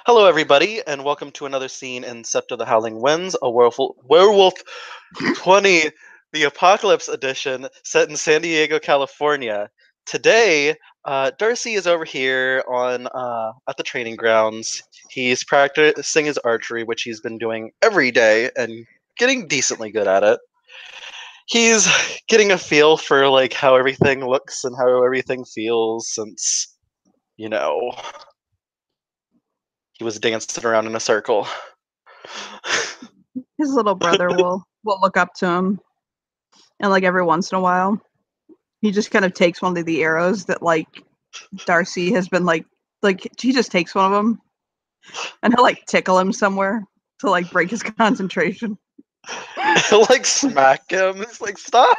Hello, everybody, and welcome to another scene in Scepter the Howling Winds, a Werewolf 20, the Apocalypse Edition, set in San Diego, California. Today, Darcy is over here on at the training grounds. He's practicing his archery, which he's been doing every day and getting decently good at it. He's getting a feel for like how everything looks and how everything feels since, you know, he was dancing around in a circle. His little brother will look up to him, and like every once in a while, he just kind of takes one of the arrows that like Darcy has been like he just takes one of them, and he'll like tickle him somewhere to like break his concentration. He'll like smack him. It's like, stop.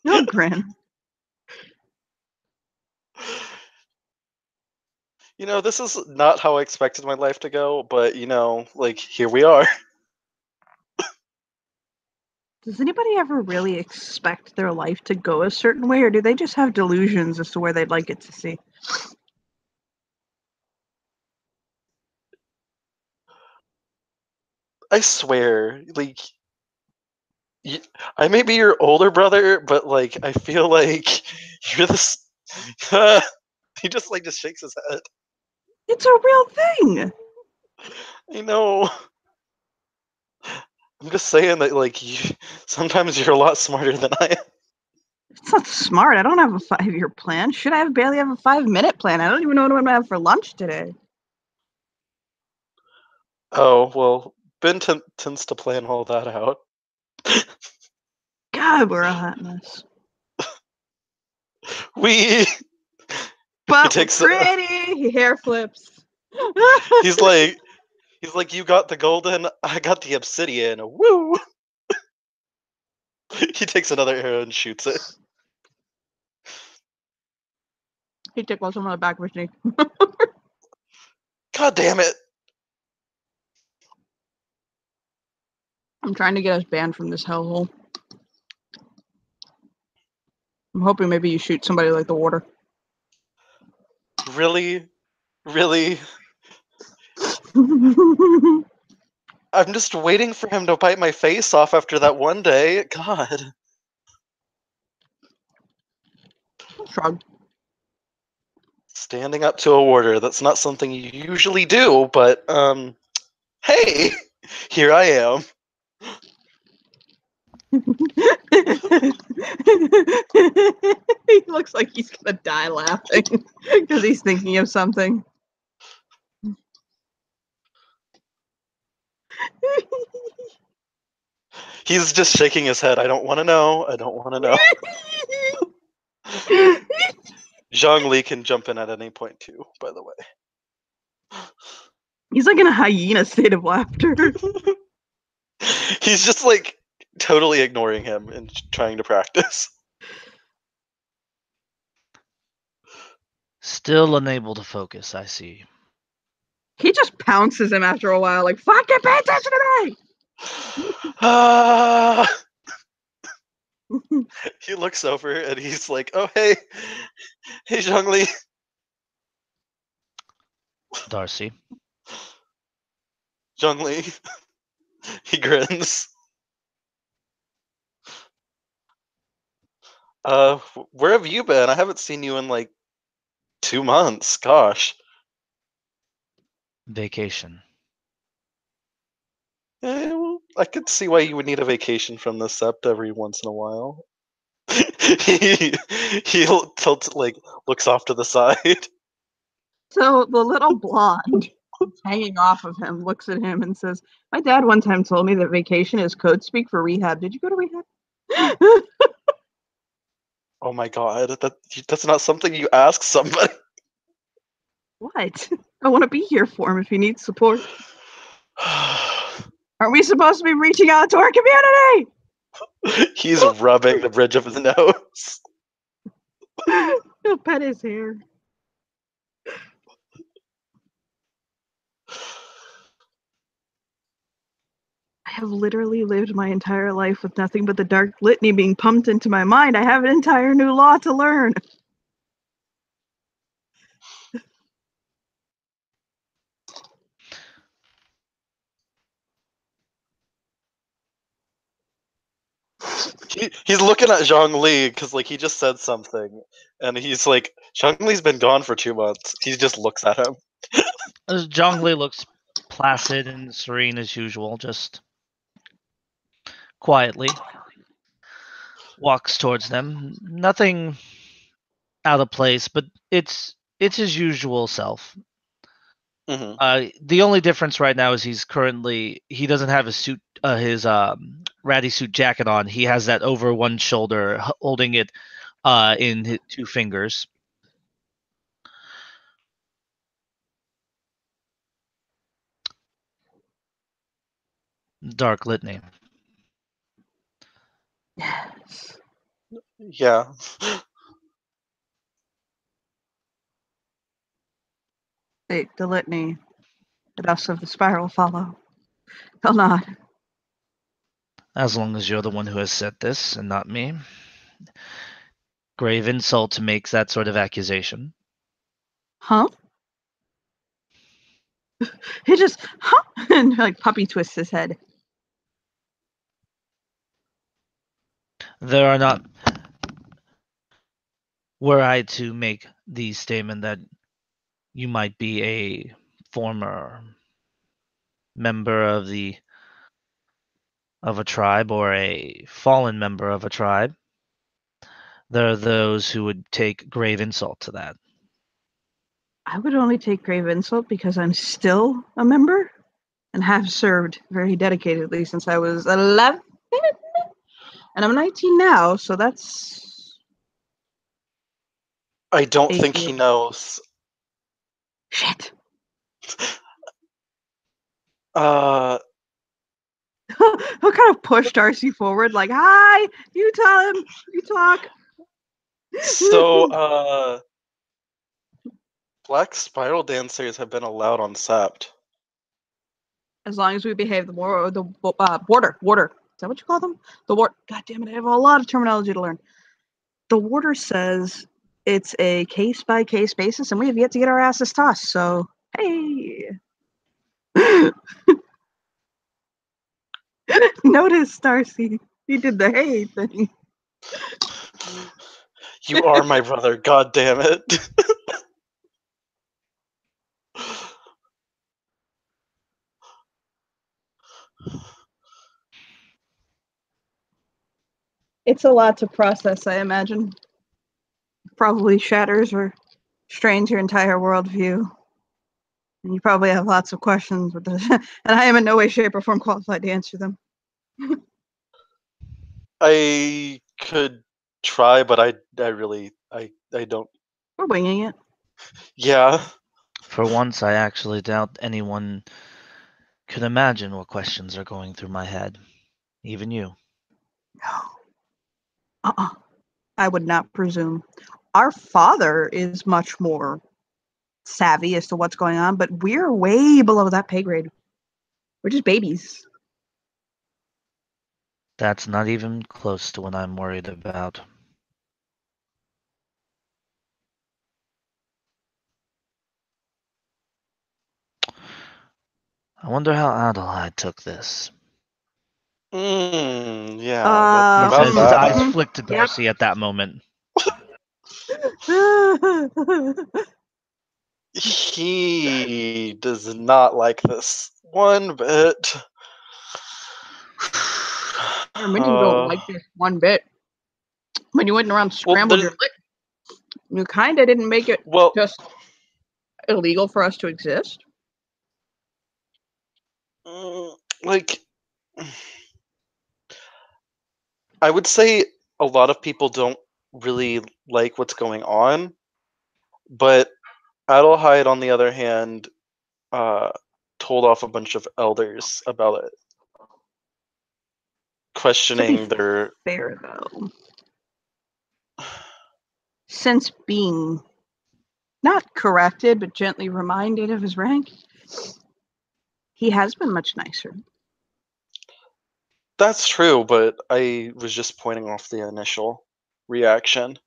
He'll grin. You know, this is not how I expected my life to go, but like here we are. Does anybody ever really expect their life to go a certain way, or do they just have delusions as to where they'd like it to see? I swear, like, I may be your older brother, but like, I feel like you're this. He just shakes his head. It's a real thing. I know. I'm just saying that, like, sometimes you're a lot smarter than I am. It's not smart. I don't have a 5-year plan. Should I barely have a 5-minute plan? I don't even know what I'm gonna have for lunch today. Oh well, Ben tends to plan all that out. God, we're a hot mess. We. But pretty hair flips. He's like, you got the golden, I got the obsidian. Woo! He takes another arrow and shoots it. He tickles him on the back of his knee. God damn it! I'm trying to get us banned from this hellhole. I'm hoping maybe you shoot somebody like the water. Really? Really? I'm just waiting for him to bite my face off after that one day. God. Shrug. Standing up to a warder, that's not something you usually do, but, hey! Here I am. He looks like he's gonna die laughing because he's thinking of something. He's just shaking his head. I don't want to know. I don't want to know. Jong can jump in at any point too, by the way. He's like in a hyena state of laughter. He's just like totally ignoring him and trying to practice. Still unable to focus, I see. He just pounces him after a while, like, fucking pay attention to me! He looks over and he's like, oh, hey, Zhongli. Darcy. Zhongli. He grins. Where have you been? I haven't seen you in like 2 months. Gosh. Vacation. Well, I could see why you would need a vacation from the sept every once in a while. he tilts, like, looks off to the side. So the little blonde hanging off of him looks at him and says, my dad one time told me that vacation is code speak for rehab. Did you go to rehab? Oh my god, that's not something you ask somebody. What? I want to be here for him if he needs support. Aren't we supposed to be reaching out to our community? He's rubbing the bridge of his nose. He'll pet his hair. I have literally lived my entire life with nothing but the dark litany being pumped into my mind. I have an entire new law to learn. He's looking at Zhong Li because like he just said something, and he's like, Zhong Li's been gone for 2 months. He just looks at him. Jong looks placid and serene as usual, just quietly walks towards them. Nothing out of place, but it's his usual self. Hmm. The only difference right now is he doesn't have his suit, his ratty suit jacket on. He has that over one shoulder, holding it in his 2 fingers. Dark litany. Yes. Yeah. The litany. The dust of the spiral follow. They'll not. As long as you're the one who has said this and not me. Grave insult to make that sort of accusation. Huh? He just, huh? And like puppy twists his head. There are not. Were I to make the statement that you might be a former member of a tribe or a fallen member of a tribe, there are those who would take grave insult to that. I would only take grave insult because I'm still a member and have served very dedicatedly since I was 11. And I'm 19 now, so that's I don't 8 think he years. knows. Shit. He'll kind of push Darcy forward, like, hi, you tell him, you talk. So, black spiral dancers have been allowed on Sept. As long as we behave the warder. Is that what you call them? The ward. God damn it! I have a lot of terminology to learn. The warder says it's a case by case basis, and we have yet to get our asses tossed. So hey, notice Darcy, he did the hey thing. You are my brother. God damn it. It's a lot to process, I imagine. Probably shatters or strains your entire worldview. And you probably have lots of questions with this, and I am in no way, shape, or form qualified to answer them. I could try, but I don't. We're winging it. Yeah. For once, I actually doubt anyone could imagine what questions are going through my head. Even you. No. I would not presume. Our father is much more savvy as to what's going on, but we're way below that pay grade. We're just babies. That's not even close to what I'm worried about. I wonder how Adelheid took this. Yeah. He About says, his eyes that. flick to Darcy at that moment. He does not like this one bit. I mean, you don't like this one bit. When you went around scrambled your lip, you kind of didn't make it just illegal for us to exist. Like, I would say a lot of people don't really like what's going on, but Adelheid, on the other hand, told off a bunch of elders about it, questioning their. Fair though, since being not corrected but gently reminded of his rank, he has been much nicer. That's true, but I was just pointing off the initial reaction.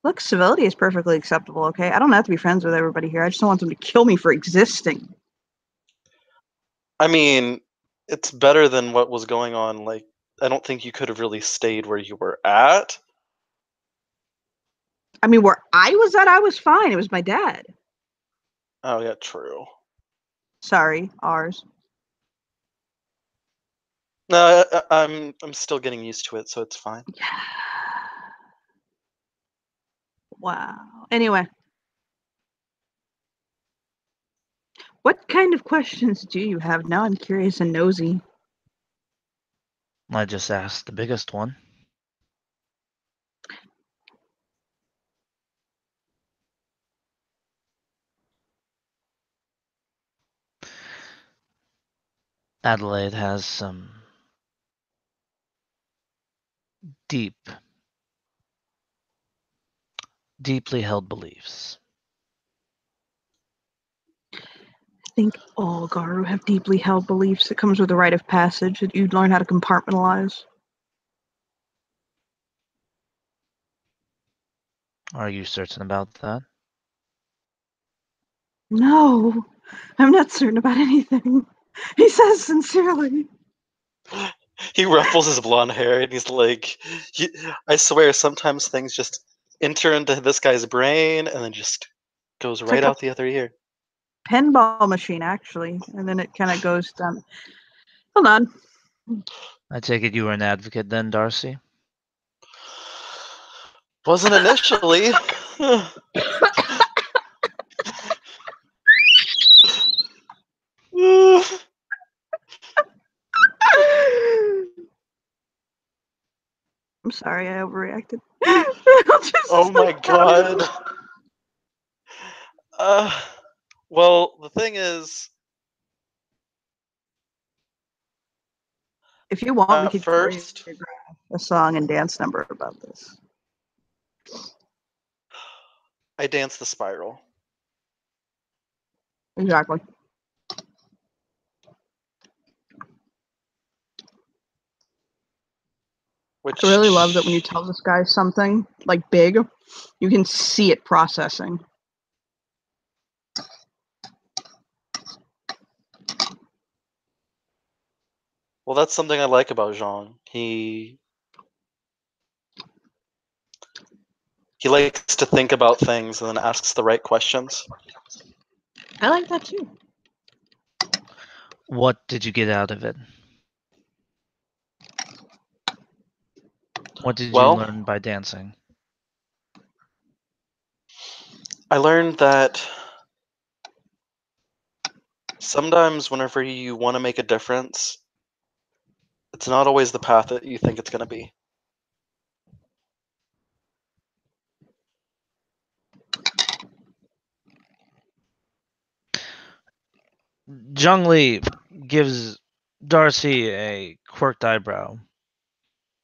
Look, civility is perfectly acceptable, okay? I don't have to be friends with everybody here. I just don't want them to kill me for existing. I mean, it's better than what was going on, like, I don't think you could have really stayed where you were at. I mean, where I was at, I was fine. It was my dad. Oh yeah, true. Sorry, ours. No, I'm still getting used to it, so it's fine. Yeah. Wow. Anyway. What kind of questions do you have? Now I'm curious and nosy. I just asked the biggest one. Adelaide has some deeply held beliefs. I think all Garu have deeply held beliefs. It comes with a rite of passage that you learn how to compartmentalize. Are you certain about that? No, I'm not certain about anything. He says sincerely. He ruffles his blonde hair and he's like, I swear, sometimes things just enter into this guy's brain and then just goes right like out the other ear. Pinball machine, actually, and then it kind of goes down. Hold on. I take it you were an advocate then, Darcy? Wasn't initially. I'm sorry, I overreacted. Oh my god. Well, the thing is, if you want, we at could first, choreograph a song and dance number about this. I danced the spiral. Exactly. Which I really love that when you tell this guy something like big, you can see it processing. Well, that's something I like about Jong. He likes to think about things and then asks the right questions. I like that too. What did you get out of it? What did you Well, learn by dancing? I learned that sometimes whenever you want to make a difference, it's not always the path that you think it's going to be. Zhongli gives Darcy a quirked eyebrow.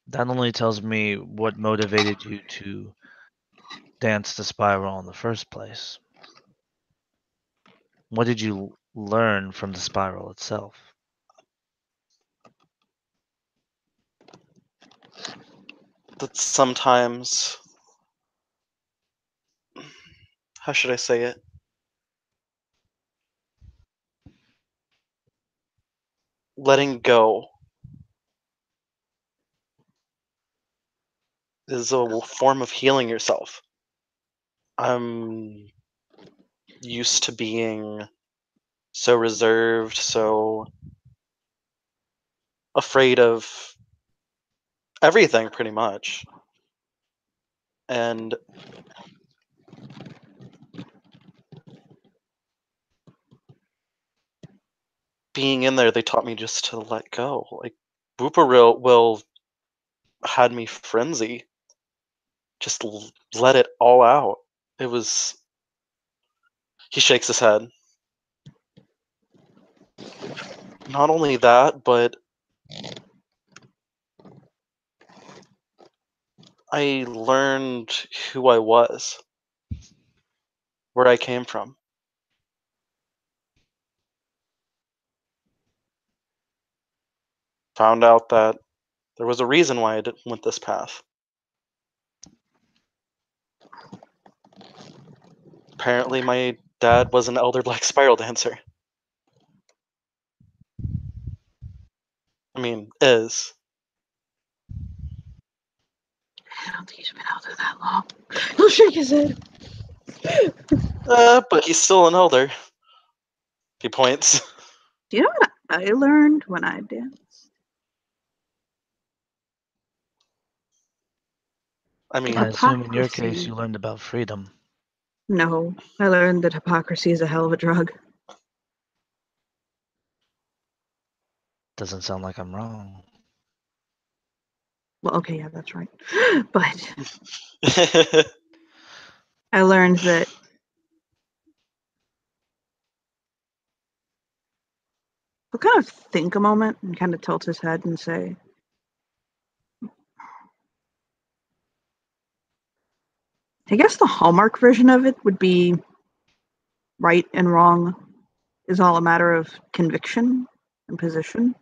That only tells me what motivated you to dance the spiral in the first place. What did you learn from the spiral itself? That sometimes, how should I say it? Letting go is a form of healing yourself. I'm used to being so reserved, so afraid of everything, pretty much. And being in there, they taught me just to let go. Like, Booperil will had me frenzy. Just let it all out. It was. He shakes his head. Not only that, but I learned who I was, where I came from. Found out that there was a reason why I went this path. Apparently, my dad was an elder black spiral dancer. I mean, is. I don't think he's been out there that long. He'll shake his head. But he's still an elder. He points. Do you know what I learned when I danced? I mean, I assume in your case Hypocrisy. you learned about freedom. No, I learned that hypocrisy is a hell of a drug. Doesn't sound like I'm wrong. Well, okay, yeah, that's right. But I learned that he'll kind of think a moment and kind of tilt his head and say, I guess the Hallmark version of it would be right and wrong is all a matter of conviction and position.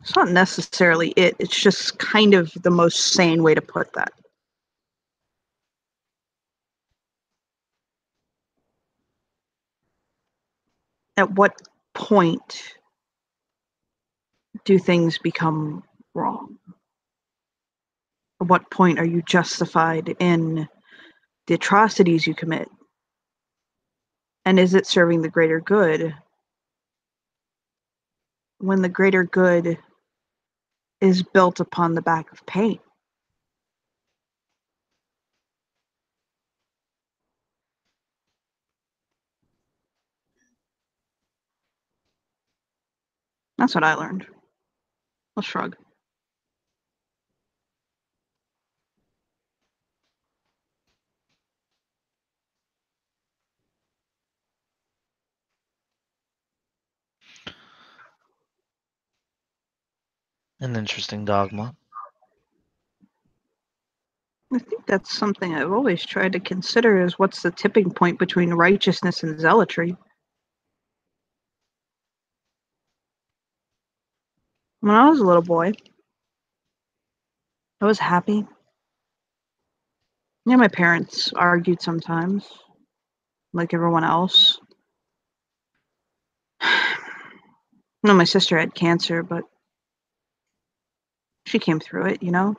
It's not necessarily it, it's just kind of the most sane way to put that. At what point do things become wrong? At what point are you justified in the atrocities you commit? And is it serving the greater good when the greater good is built upon the back of pain? That's what I learned. I'll shrug. An interesting dogma. I think that's something I've always tried to consider is what's the tipping point between righteousness and zealotry. When I was a little boy, I was happy. Yeah, my parents argued sometimes, like everyone else. No, my sister had cancer, but she came through it, you know?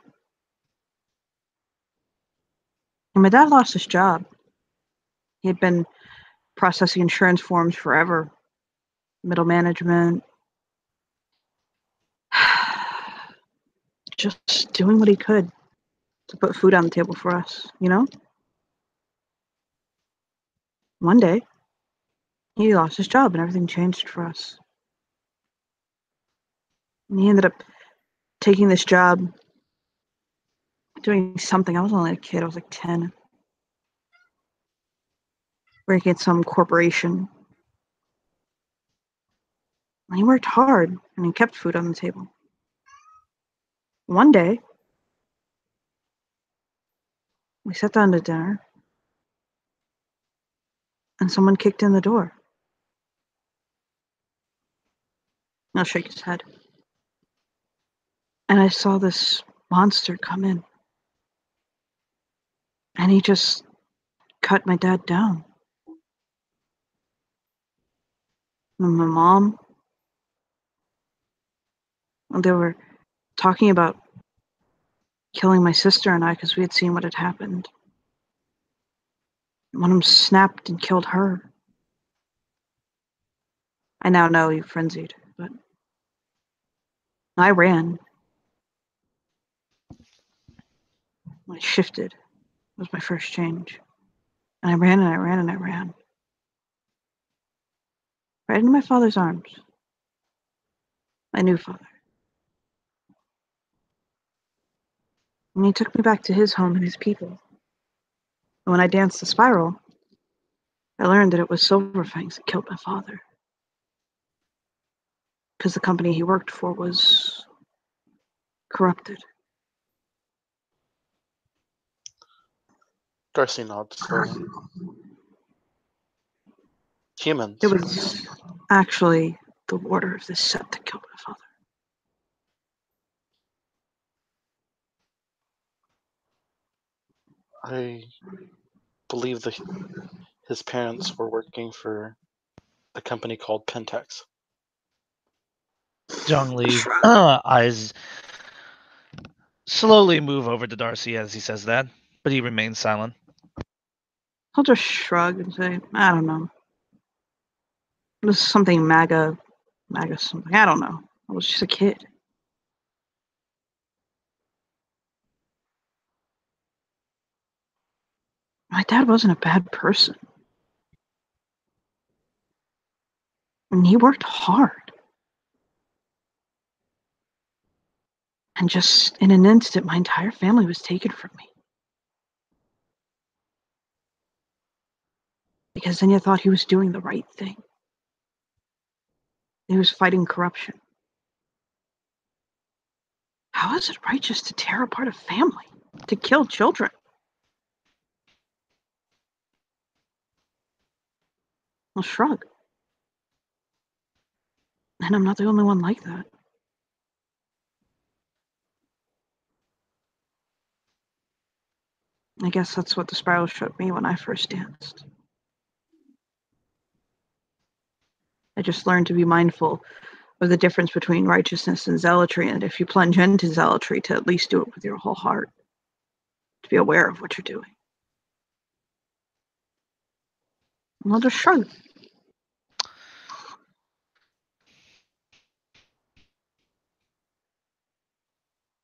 And my dad lost his job. He had been processing insurance forms forever, middle management, just doing what he could to put food on the table for us, you know? One day, he lost his job and everything changed for us. And he ended up taking this job, doing something. I was only a kid, I was like 10, working at some corporation. And he worked hard and he kept food on the table. One day, we sat down to dinner and someone kicked in the door. I'll shake his head. And I saw this monster come in. And he just cut my dad down. And my mom, they were talking about killing my sister and I because we had seen what had happened. One of them snapped and killed her. I now know he frenzied, but I ran. I shifted. It was my first change. And I ran and I ran and I ran. Right into my father's arms. My new father. And he took me back to his home and his people. And when I danced the spiral, I learned that it was Silverfangs that killed my father. Because the company he worked for was corrupted. Darcy nods slowly. Humans. It was actually the warder of this set that killed my father. I believe his parents were working for a company called Pentex. Jong Lee's eyes slowly move over to Darcy as he says that, but he remains silent. I'll just shrug and say, I don't know. It was something MAGA something. I don't know. I was just a kid. My dad wasn't a bad person. And he worked hard. And just in an instant, my entire family was taken from me. Because then you thought he was doing the right thing. He was fighting corruption. How is it righteous to tear apart a family? To kill children? I'll shrug. And I'm not the only one like that. I guess that's what the spiral showed me when I first danced. I just learned to be mindful of the difference between righteousness and zealotry, and if you plunge into zealotry, to at least do it with your whole heart. To be aware of what you're doing. And I'll just shrug.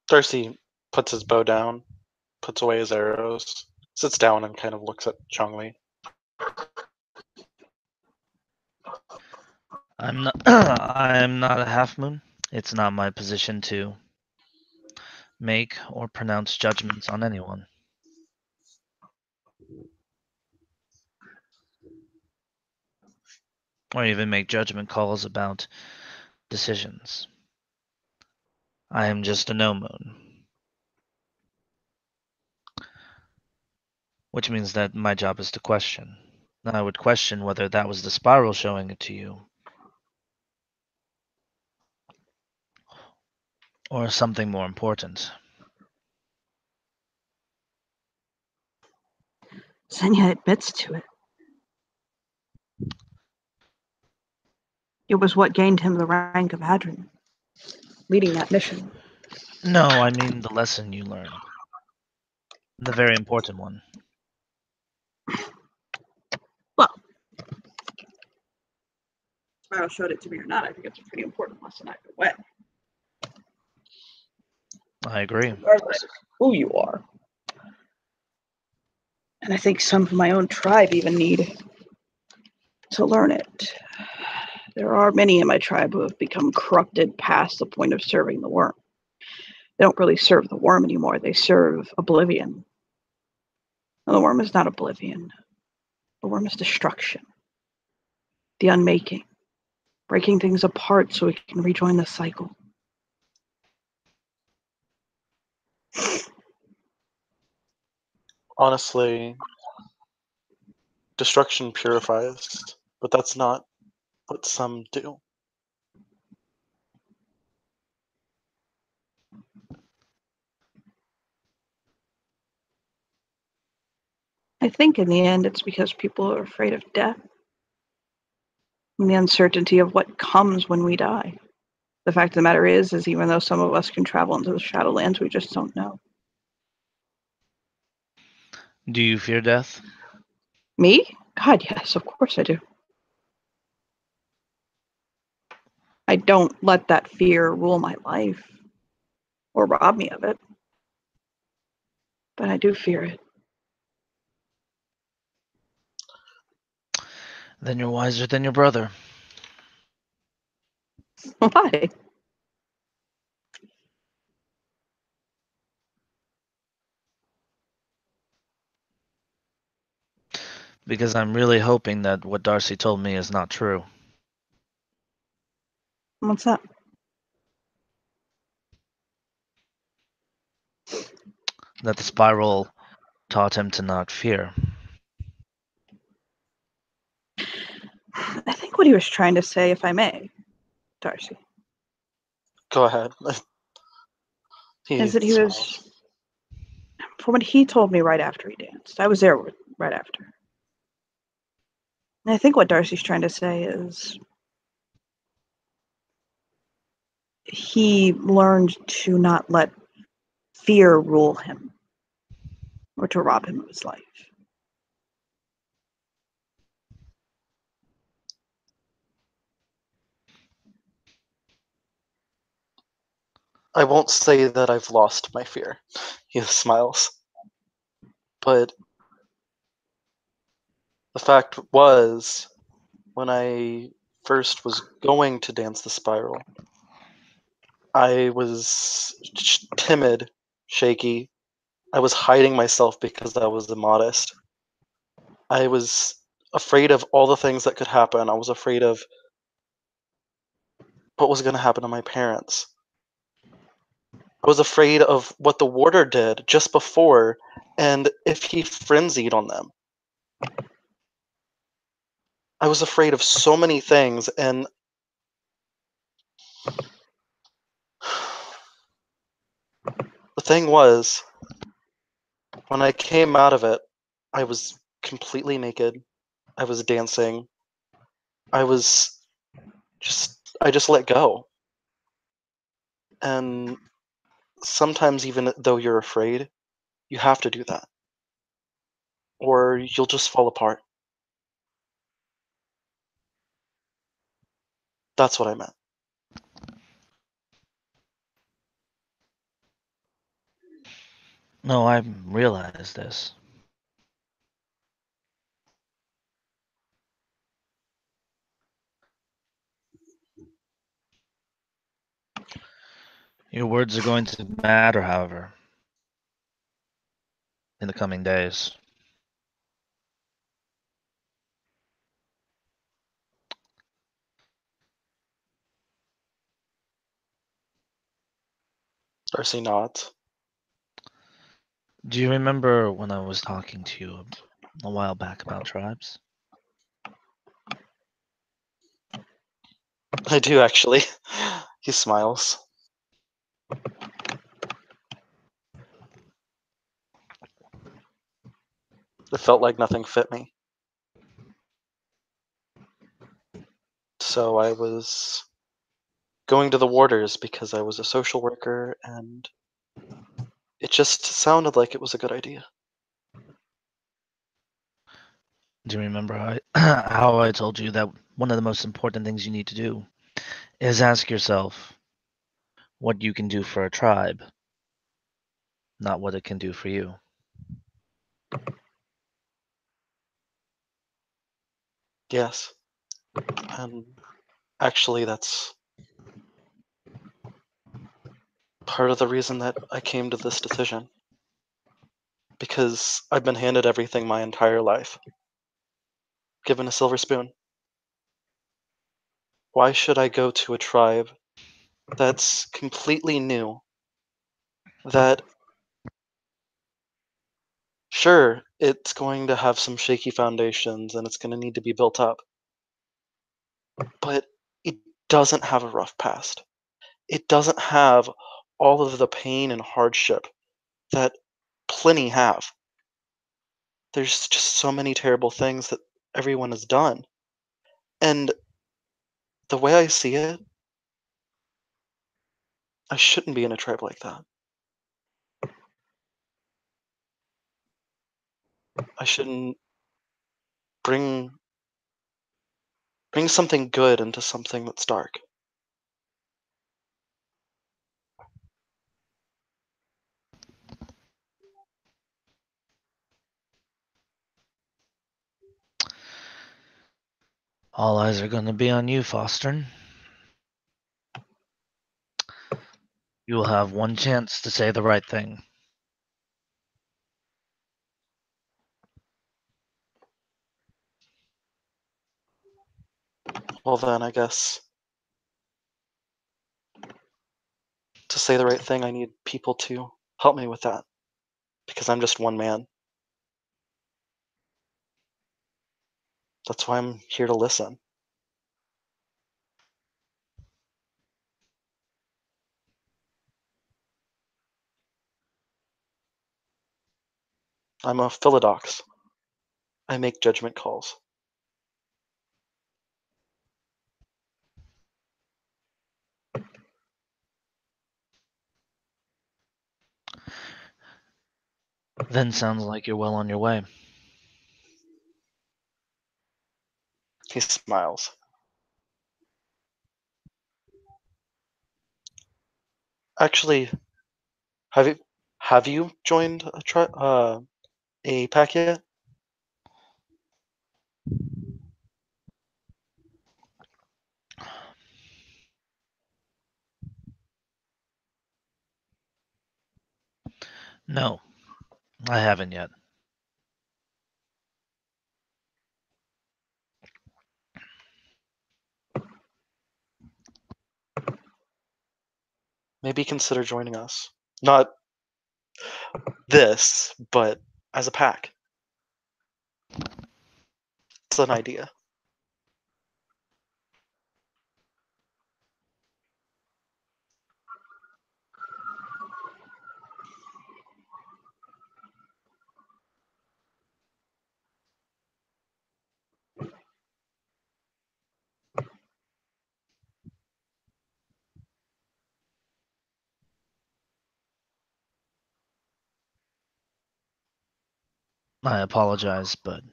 Darcy puts his bow down, puts away his arrows, sits down and kind of looks at Chongli. I'm not a half moon. It's not my position to make or pronounce judgments on anyone. Or even make judgment calls about decisions. I am just a no moon. Which means that my job is to question. I would question whether that was the spiral showing it to you. Or something more important. Xenia admits to it. It was what gained him the rank of Hadron, leading that mission. No, I mean the lesson you learn. The very important one. Well, Spiral showed it to me or not, I think it's a pretty important lesson either way. I agree. Regardless of who you are. And I think some of my own tribe even need to learn it. There are many in my tribe who have become corrupted past the point of serving the worm. They don't really serve the worm anymore. They serve oblivion. And the worm is not oblivion. The worm is destruction. The unmaking. Breaking things apart so we can rejoin the cycle. Honestly, destruction purifies, but that's not what some do. I think in the end it's because people are afraid of death and the uncertainty of what comes when we die. The fact of the matter is even though some of us can travel into the Shadowlands, we just don't know. Do you fear death? Me? God, yes, of course I do. I don't let that fear rule my life or rob me of it. But I do fear it. Then you're wiser than your brother. Why? Because I'm really hoping that what Darcy told me is not true. What's that? That the spiral taught him to not fear. I think what he was trying to say, if I may, Darcy, Go ahead. is that he was, from what he told me right after he danced, I was there right after. And I think what Darcy's trying to say is he learned to not let fear rule him or to rob him of his life. I won't say that I've lost my fear. He smiles. But the fact was, when I first was going to dance the spiral, I was timid, shaky. I was hiding myself because I was immodest. I was afraid of all the things that could happen. I was afraid of what was going to happen to my parents. I was afraid of what the warder did just before, and if he frenzied on them. I was afraid of so many things, and the thing was, when I came out of it, I was completely naked. I was dancing. I just let go. And sometimes, even though you're afraid, you have to do that, or you'll just fall apart. That's what I meant. No, I realize this. Your words are going to matter, however, in the coming days. Darcy nods. Do you remember when I was talking to you a while back about tribes? I do, actually. He smiles. It felt like nothing fit me. So I was going to the warders because I was a social worker, and it just sounded like it was a good idea. Do you remember how I told you that one of the most important things you need to do is ask yourself what you can do for a tribe, not what it can do for you? Yes. And actually, that's part of the reason that I came to this decision. Because I've been handed everything my entire life, given a silver spoon. Why should I go to a tribe that's completely new, that, sure, it's going to have some shaky foundations and it's going to need to be built up, but it doesn't have a rough past. It doesn't have all of the pain and hardship that plenty have. There's just so many terrible things that everyone has done. And the way I see it, I shouldn't be in a tribe like that. I shouldn't bring something good into something that's dark. All eyes are going to be on you, Foster. You will have one chance to say the right thing. Well, then, I guess to say the right thing, I need people to help me with that. Because I'm just one man. That's why I'm here to listen. I'm a philodox. I make judgment calls. Then sounds like you're well on your way. He smiles. Actually, have you joined a pack yet? No, I haven't yet. Maybe consider joining us. Not this, but as a pack. It's an idea. I apologize, but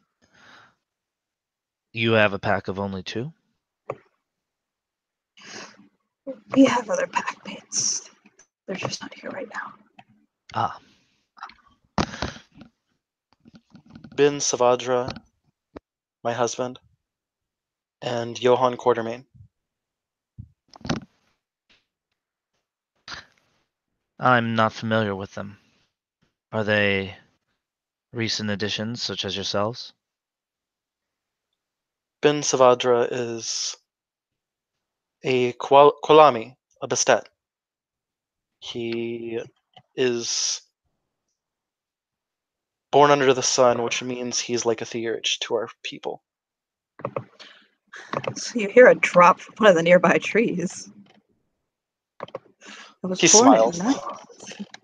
you have a pack of only 2? We have other pack mates. They're just not here right now. Ah, Bin Savadra, my husband, and Johann Quartermain. I'm not familiar with them. Are they recent additions, such as yourselves? Bin Savadra is a Kwalami, a Bastet. He is born under the sun, which means he's like a theurge to our people. So you hear a drop from one of the nearby trees. I was He born at smiles. night.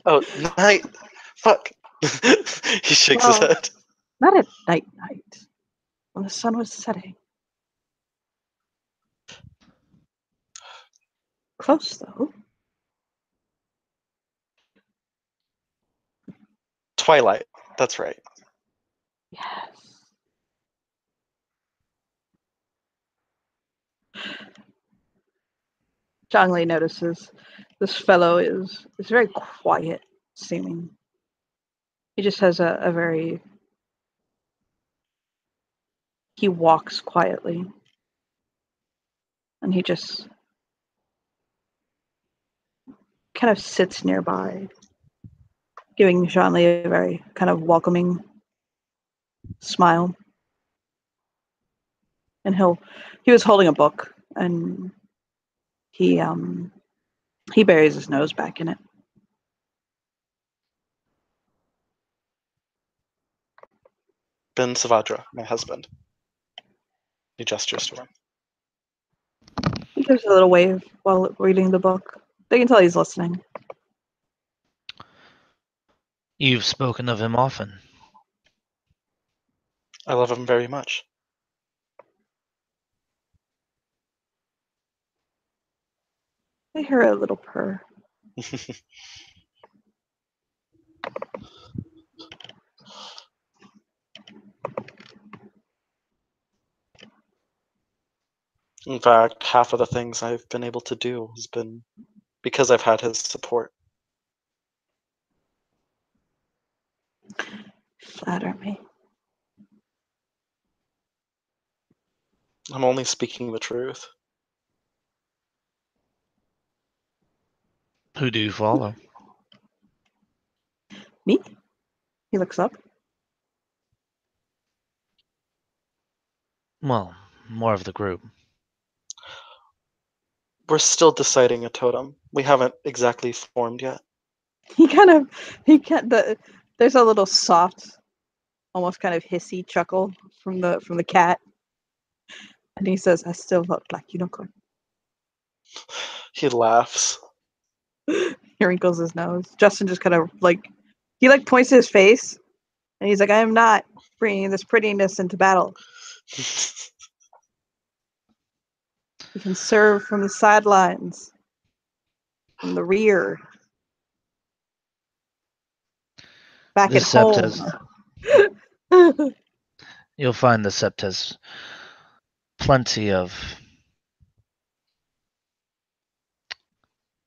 Oh, night! Fuck! He shakes his Well, head. not at night, when the sun was setting. Close, though. Twilight. That's right. Yes. Zhang Li notices this fellow is very quiet seeming. He just has a very... He walks quietly. And he just kind of sits nearby, giving Zhang Li a very kind of welcoming smile. And he was holding a book, and he buries his nose back in it. Bin Savadra, my husband. He gestures to him. He gives a little wave while reading the book. They can tell he's listening. You've spoken of him often. I love him very much. They hear a little purr. In fact, half of the things I've been able to do has been because I've had his support. Flatter me. I'm only speaking the truth. Who do you follow? Me? He looks up. Well, more of the group. We're still deciding a totem. We haven't exactly formed yet. There's a little soft, almost kind of hissy chuckle from the cat. And he says, I still look like unicorn. He laughs. He wrinkles his nose. Justin just kind of he points to his face, and he's like, I am not bringing this prettiness into battle. You can serve from the sidelines, from the rear. back The at home. You'll find the Sept has plenty of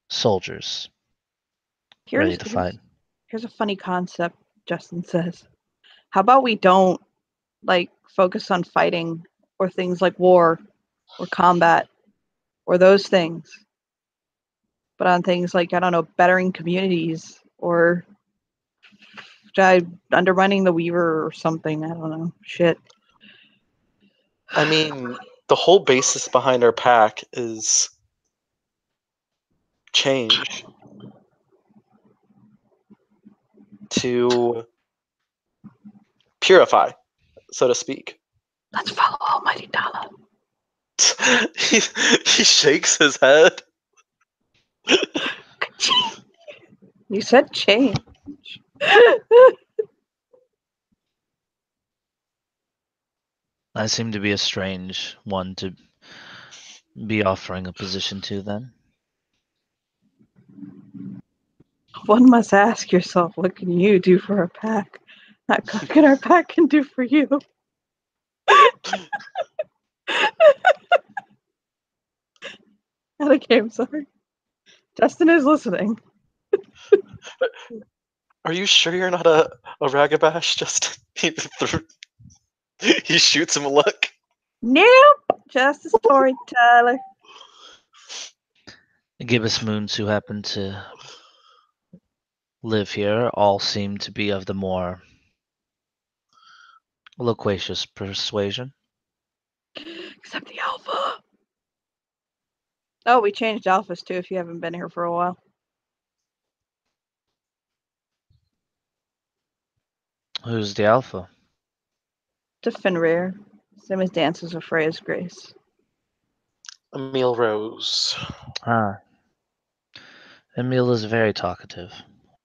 soldiers ready to fight. Here's a funny concept, Justin says. How about we don't focus on fighting or things like war or combat or those things, but on things like, I don't know, bettering communities or undermining the Weaver or something. I don't know. Shit. I mean, the whole basis behind our pack is change to purify, so to speak. Let's follow Almighty Dala. he shakes his head. You said change. I seem to be a strange one to be offering a position to then. One must ask yourself, what can you do for our pack? Not what can our pack can do for you. Out of game, sorry. Justin is listening. Are you sure you're not a Ragabash? Just he shoots him a look. Nope. Just a storyteller. The gibbous moons who happen to live here all seem to be of the more loquacious persuasion. Except the alpha. Oh, we changed alphas too if you haven't been here for a while. Who's the alpha? To Fenrir. Same as Dances with Freya's Grace. Emil Rose. Ah. Emil is very talkative.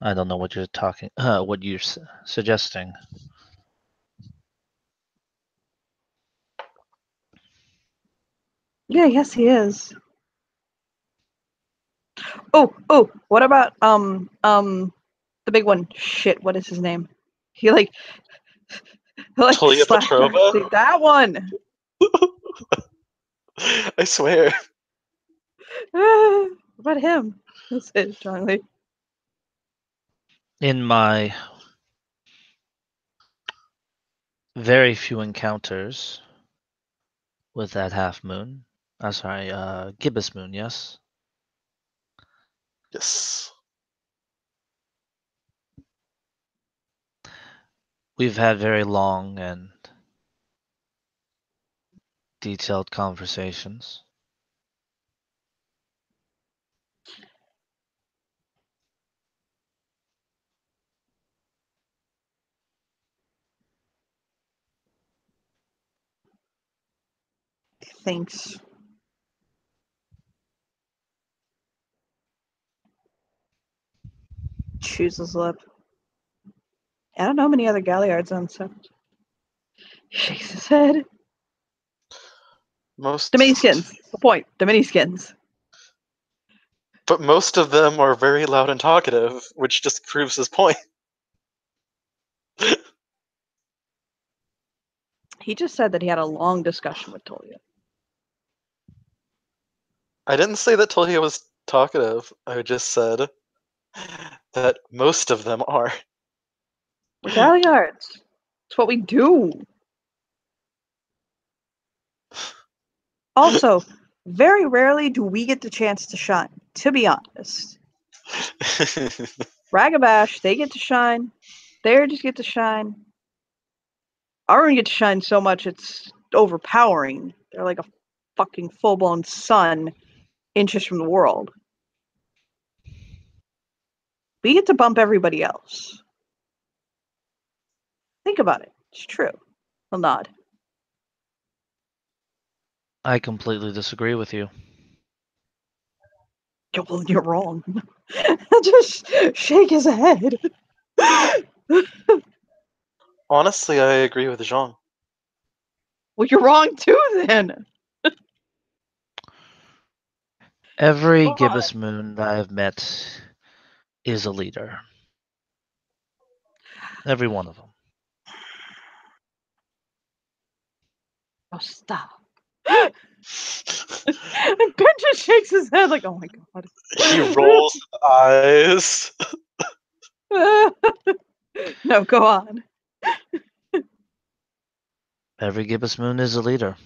I don't know what you're suggesting. Yeah, yes he is. Oh, what about the big one? Shit, what is his name? He Tulia slapped her. Petrova? See, that one. I swear. What about him? That's it, strongly. In my very few encounters with that half moon, gibbous moon, yes? Yes. We've had very long and detailed conversations. Thanks. Chews his lip. I don't know many other Galliards on Sept. He shakes his head. Most. The miniskins. The point. The miniskins. But most of them are very loud and talkative, which just proves his point. He just said that he had a long discussion with Tolia. I didn't say that Tulia was talkative. I just said that most of them are. We're Galliards. It's what we do. Also, very rarely do we get the chance to shine, to be honest. Ragabash, they get to shine. They just get to shine. Arun get to shine so much it's overpowering. They're like a fucking full-blown sun inches from the world. We get to bump everybody else. Think about it. It's true. I'll nod. I completely disagree with you. Well, you're wrong. He'll just shake his head. Honestly, I agree with Jong. Well, you're wrong too, then. Every gibbous moon that I've met is a leader. Every one of them. Oh, stop. And Ben just shakes his head like, oh my god. He rolls his eyes. No, go on. Every gibbous moon is a leader.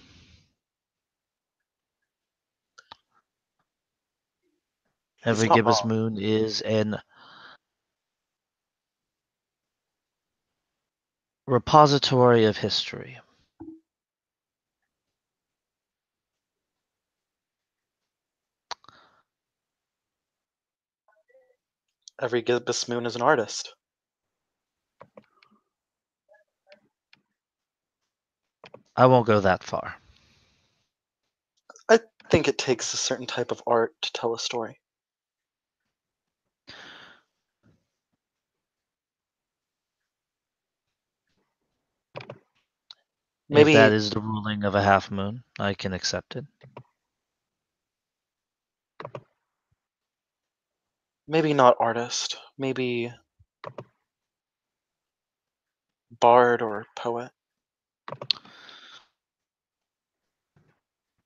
Every not gibbous wrong. moon is an repository of history. Every gibbous moon is an artist. I won't go that far. I think it takes a certain type of art to tell a story. If that Maybe is the ruling of a half moon, I can accept it. maybe not artist. Maybe bard or poet.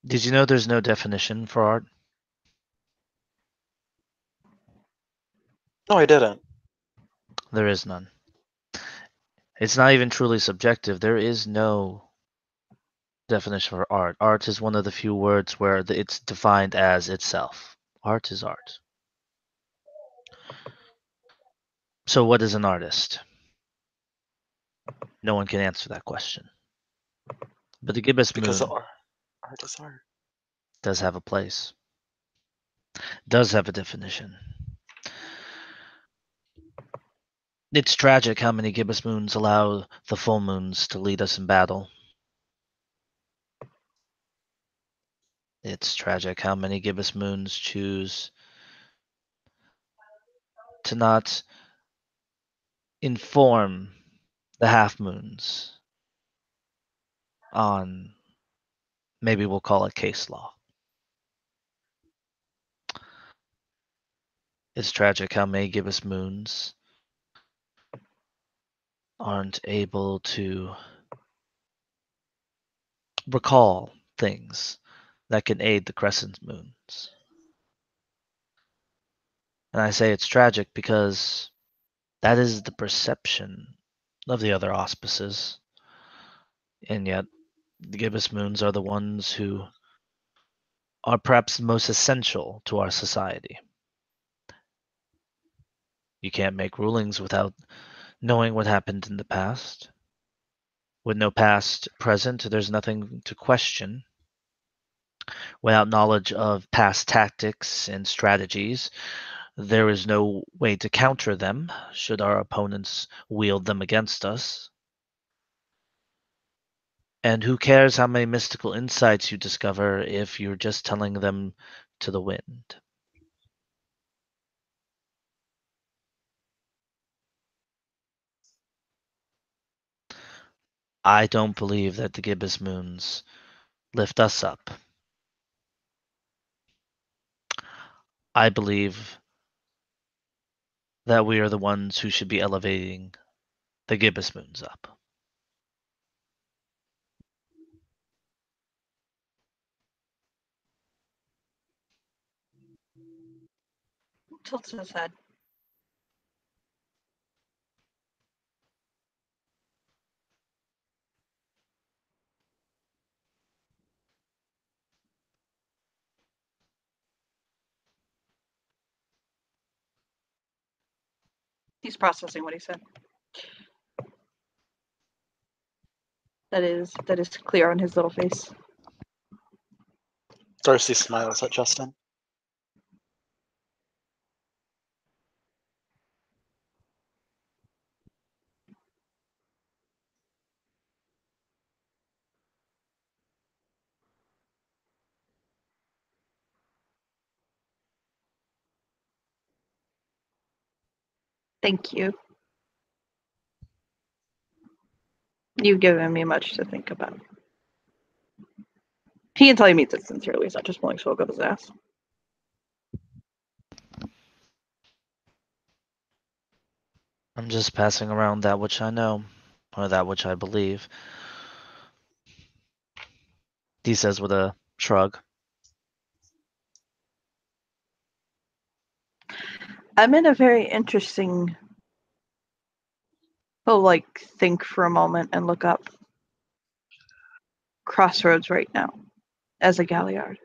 Did you know there's no definition for art? No, I didn't. There is none. It's not even truly subjective. There is no definition for art. Art is one of the few words where it's defined as itself. Art is art. So what is an artist? No one can answer that question. But the gibbous Because moon art is art. does have a place, does have a definition. It's tragic how many gibbous moons allow the full moons to lead us in battle. It's tragic how many gibbous moons choose to not inform the half moons on, maybe we'll call it case law. It's tragic how many gibbous moons aren't able to recall things that can aid the crescent moons. And I say it's tragic because that is the perception of the other auspices. And yet, the gibbous moons are the ones who are perhaps most essential to our society. You can't make rulings without knowing what happened in the past. With no past present, there's nothing to question. Without knowledge of past tactics and strategies, there is no way to counter them should our opponents wield them against us. And who cares how many mystical insights you discover if you're just telling them to the wind? I don't believe that the gibbous moons lift us up. I believe that we are the ones who should be elevating the gibbous moons up. Tilts his head. He's processing what he said. That is clear on his little face. Darcy smiles at Justin. Thank you. You've given me much to think about. He can tell he means it sincerely. He's not just pulling smoke up his ass. I'm just passing around that which I know, or that which I believe. He says with a shrug. I'm in a very interesting. He'll like think for a moment and look up. Crossroads right now, as a Galliard.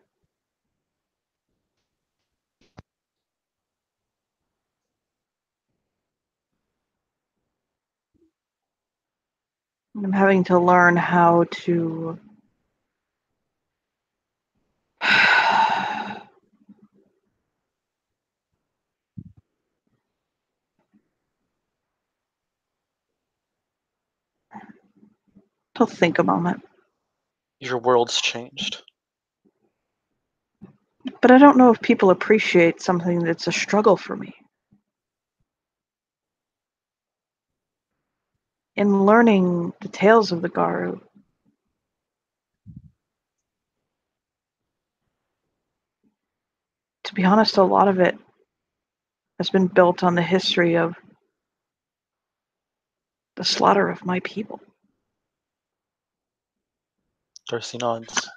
I'm having to learn how to he'll think a moment. Your world's changed. But I don't know if people appreciate something that's a struggle for me. In learning the tales of the Garu, to be honest, a lot of it has been built on the history of the slaughter of my people. Darcy nods.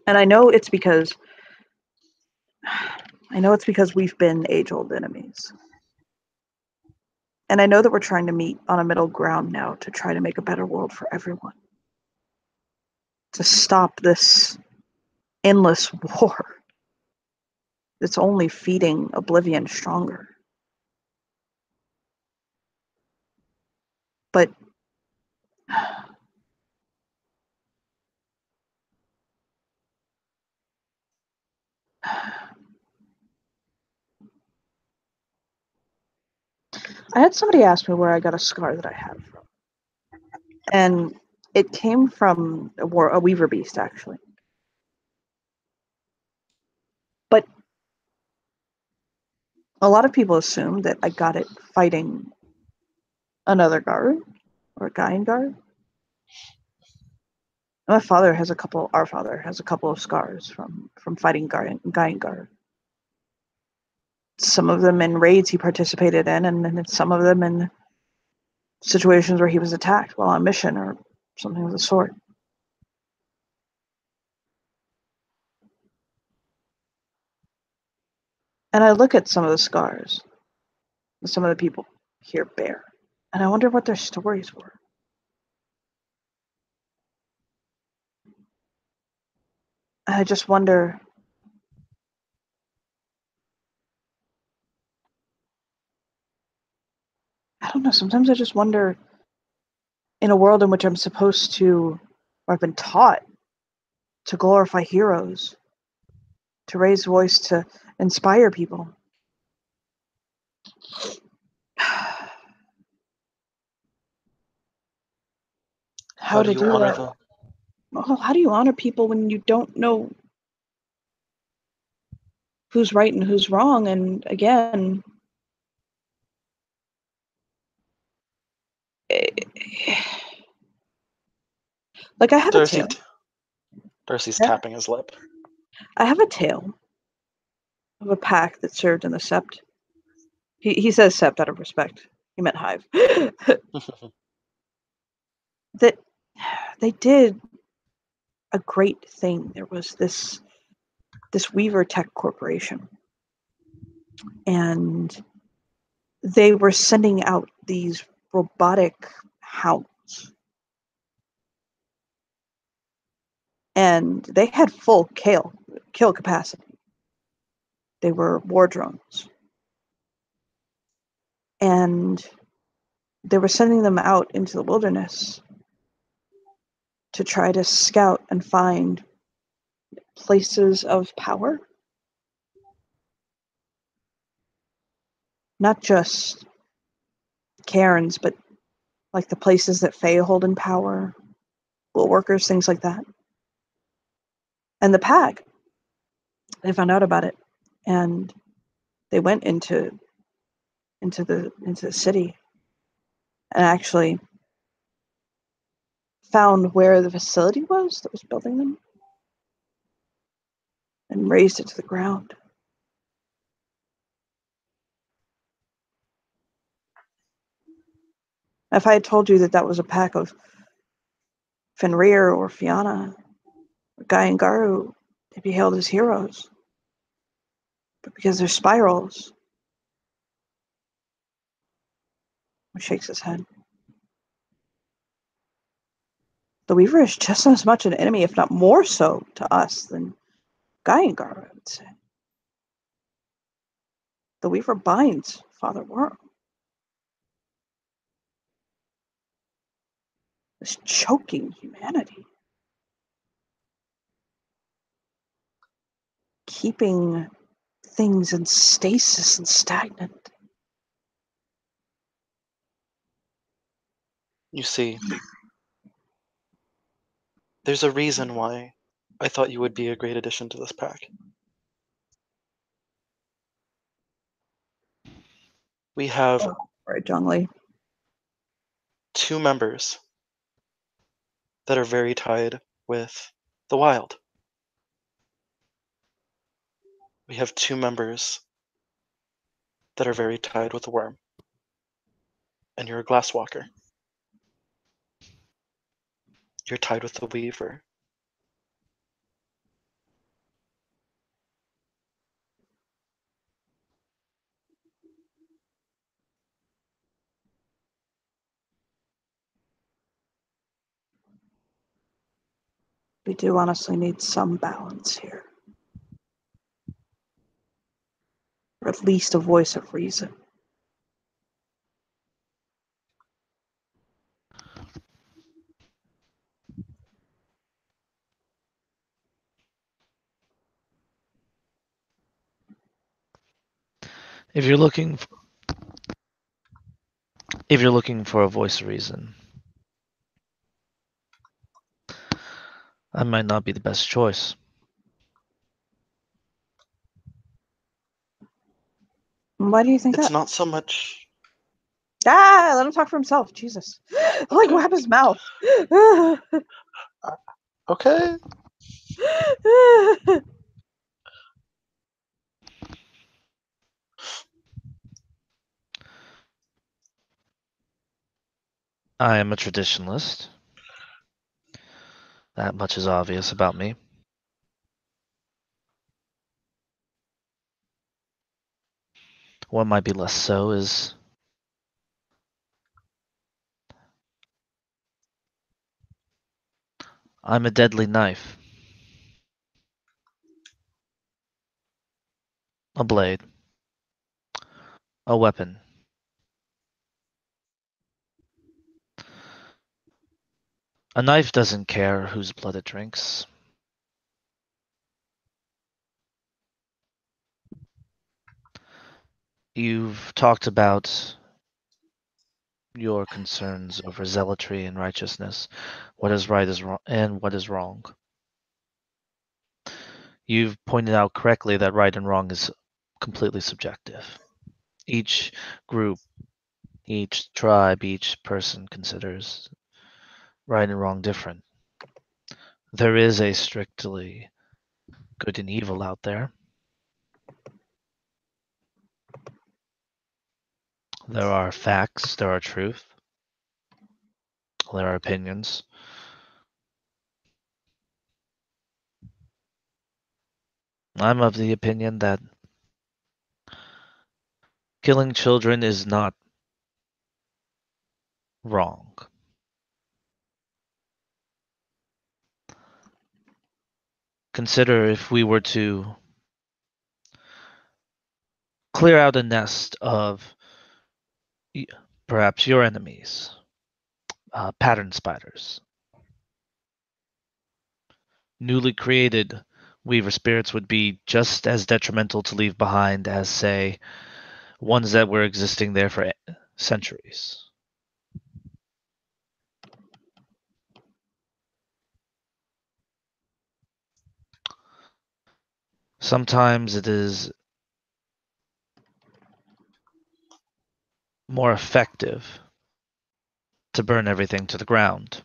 And I know it's because we've been age-old enemies. And I know that we're trying to meet on a middle ground now to try to make a better world for everyone. To stop this endless war that's only feeding oblivion stronger. But I had somebody ask me where I got a scar that I have from. And it came from a weaver beast, actually. But a lot of people assume that I got it fighting another guard or a Gaian guard. Our father has a couple of scars from fighting Gaian guard. Some of them in raids he participated in, and then some of them in situations where he was attacked while on mission or something of the sort. And I look at some of the scars that some of the people here bear, and I wonder what their stories were. And I just wonder, I don't know, sometimes I just wonder, in a world in which I'm supposed to, or I've been taught to glorify heroes, to raise voice, to inspire people. How do to you do honor that? them? Well, how do you honor people when you don't know who's right and who's wrong? And again, like I have a tale. Darcy's Yeah. tapping his lip. I have a tale of a pack that served in the Sept. He says Sept out of respect. He meant Hive. That they did a great thing. There was this Weaver Tech Corporation, and they were sending out these robotic hounds, and they had full kill capacity. They were war drones, and they were sending them out into the wilderness to try to scout and find places of power. Not just cairns, but like the places that Fae hold in power, will workers, things like that. And the pack, they found out about it, and they went into the city and actually found where the facility was that was building them and razed it to the ground. If I had told you that that was a pack of Fenrir or Fianna, or Guy and Garu, they'd be hailed as heroes. But because they're spirals, he shakes his head. The Weaver is just as much an enemy, if not more so, to us than Guy and Garu, I would say. The Weaver binds Father Worm. Is choking humanity, keeping things in stasis and stagnant. You see, there's a reason why I thought you would be a great addition to this pack. We have Right, Zhongli. 2 members that are very tied with the wild. We have 2 members that are very tied with the worm. And you're a glasswalker. You're tied with the Weaver. We do honestly need some balance here. Or at least a voice of reason. If you're looking for a voice of reason, I might not be the best choice. Why do you think It's that? not so much. Let him talk for himself. Jesus. Like, grab his mouth. Okay. I am a traditionalist. That much is obvious about me. What might be less so is I'm a deadly knife. A blade. A weapon. A knife doesn't care whose blood it drinks. You've talked about your concerns over zealotry and righteousness, what is right is wrong, and what is wrong. You've pointed out correctly that right and wrong is completely subjective. Each group, each tribe, each person considers right and wrong different. There is a strictly good and evil out there. There are facts, there are truth, there are opinions. I'm of the opinion that killing children is not wrong. Consider if we were to clear out a nest of perhaps your enemies, pattern spiders. Newly created Weaver spirits would be just as detrimental to leave behind as, say, ones that were existing there for centuries. Sometimes it is more effective to burn everything to the ground,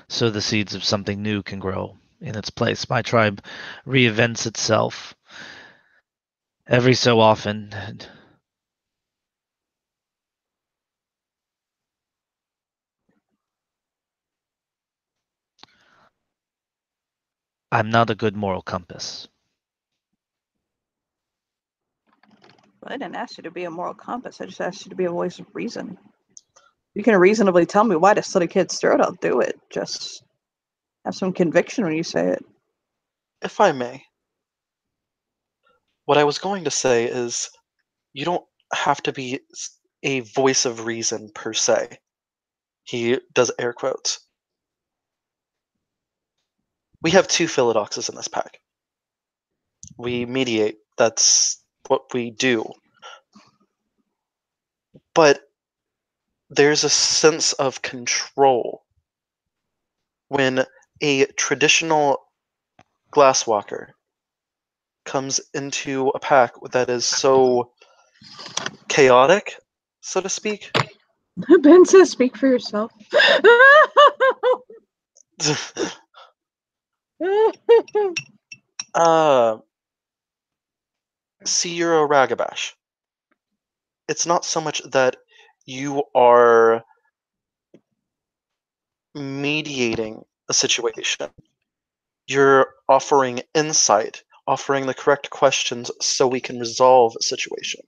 so the seeds of something new can grow in its place. My tribe reinvents itself every so often. I'm not a good moral compass. I didn't ask you to be a moral compass. I just asked you to be a voice of reason. You can reasonably tell me why to slit a kid's throat. I'll do it. Just have some conviction when you say it. If I may, what I was going to say is you don't have to be a voice of reason per se. He does air quotes. We have 2 philodoxes in this pack. We mediate. That's what we do. But there's a sense of control when a traditional glasswalker comes into a pack that is so chaotic, so to speak. Ben says, speak for yourself. See, you're a Ragabash. It's not so much that you are mediating a situation. You're offering insight, offering the correct questions so we can resolve a situation.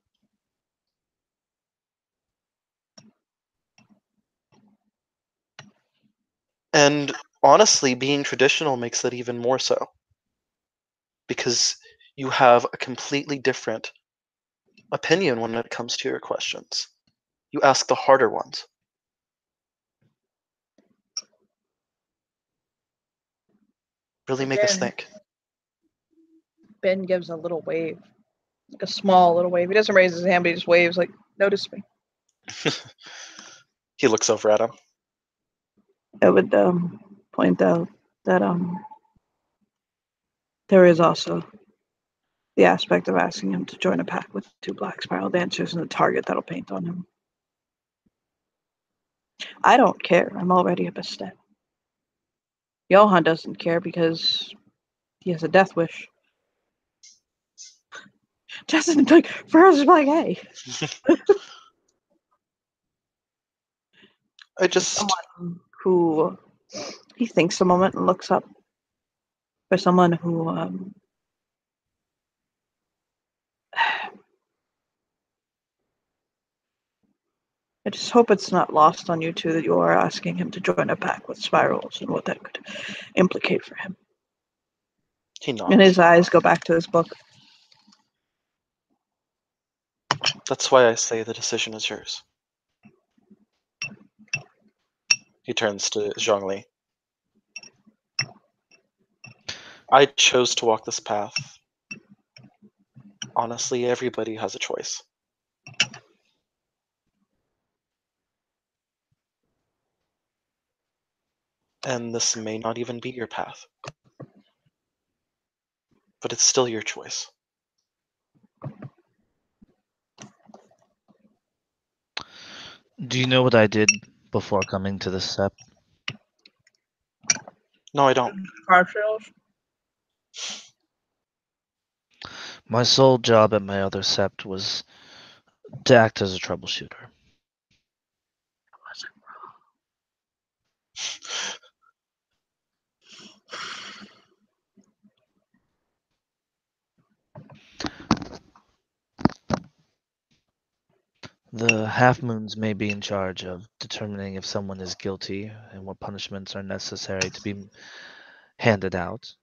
And honestly, being traditional makes that even more so. Because you have a completely different opinion when it comes to your questions. You ask the harder ones. Really make us think. Ben gives a little wave, like a small little wave. He doesn't raise his hand, but he just waves, like, notice me. He looks over at him. I would point out that there is also the aspect of asking him to join a pack with 2 black spiral dancers and a target that'll paint on him. I don't care. I'm already a Bastet. Johan doesn't care because he has a death wish. Justin, like, first, like, hey. I just. Someone who he thinks a moment and looks up. For someone who I just hope it's not lost on you two that you are asking him to join a pack with spirals and what that could implicate for him. He nods. And his eyes go back to his book. That's why I say the decision is yours. He turns to Zhongli. I chose to walk this path. Honestly, everybody has a choice. And this may not even be your path. But it's still your choice. Do you know what I did before coming to the SEP? No, I don't. Car sales? My sole job at my other SEPT was to act as a troubleshooter. The half moons may be in charge of determining if someone is guilty and what punishments are necessary to be handed out.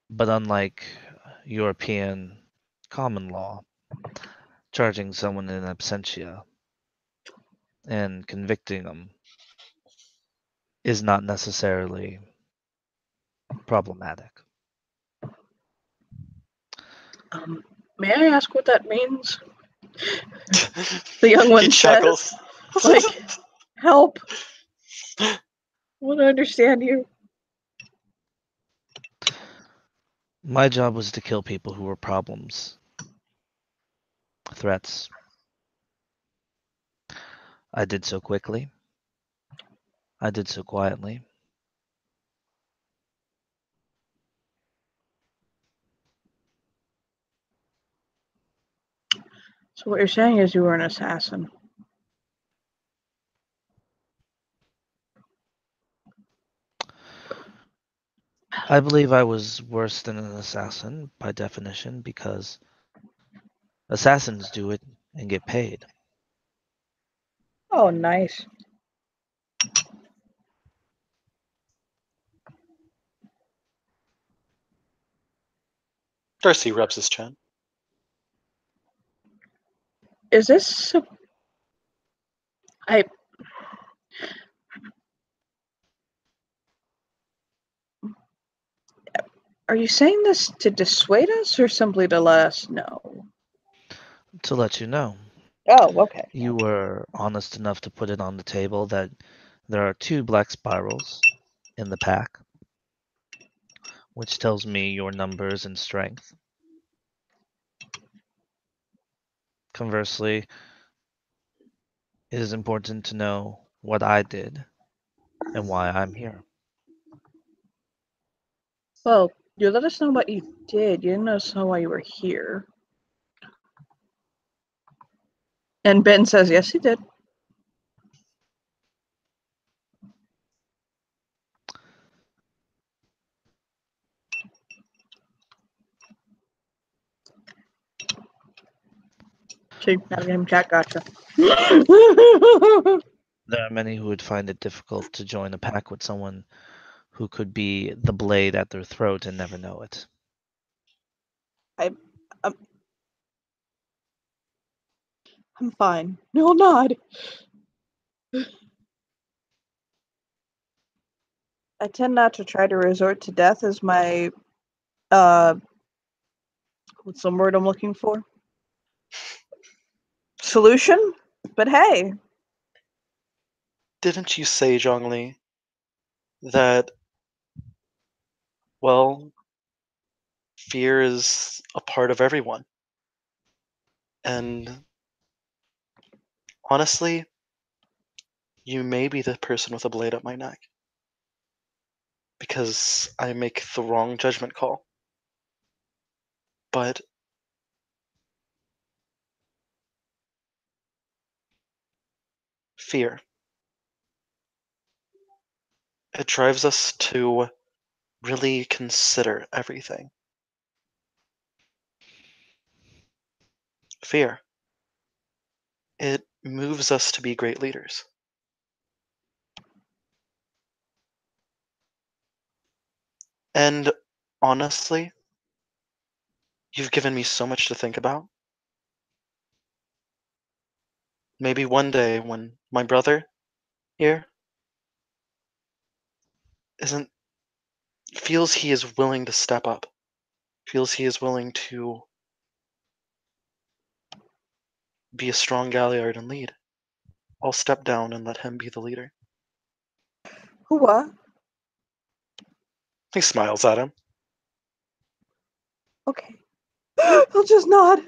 But unlike European common law, charging someone in absentia and convicting them is not necessarily problematic. May I ask what that means? The young one He chuckles. says, like, help. I want to understand you. My job was to kill people who were problems, threats. I did so quickly. I did so quietly. So what you're saying is you were an assassin. I believe I was worse than an assassin by definition because assassins do it and get paid. Oh, nice. Darcy rubs his chin. Is this? I. Are you saying this to dissuade us or simply to let us know? To let you know, Oh, okay. you were honest enough to put it on the table that there are 2 black spirals in the pack, which tells me your numbers and strength. Conversely, it is important to know what I did and why I'm here. Well, you let us know what you did. You didn't let us know why you were here. And Ben says, yes, he did. See, not a game chat, gotcha. There are many who would find it difficult to join a pack with someone who could be the blade at their throat and never know it. I'm fine. No, I'm not. I tend not to try to resort to death as my, what's the word I'm looking for? Solution? But hey. Didn't you say, Zhongli, that, well, fear is a part of everyone? And honestly, you may be the person with a blade up my neck. Because I make the wrong judgment call. But fear. It drives us to really consider everything. Fear. It moves us to be great leaders. And honestly, you've given me so much to think about. Maybe one day when my brother here isn't feels he is willing to step up, feels he is willing to be a strong galliard and lead, I'll step down and let him be the leader. What? He smiles at him. Okay. I'll just nod.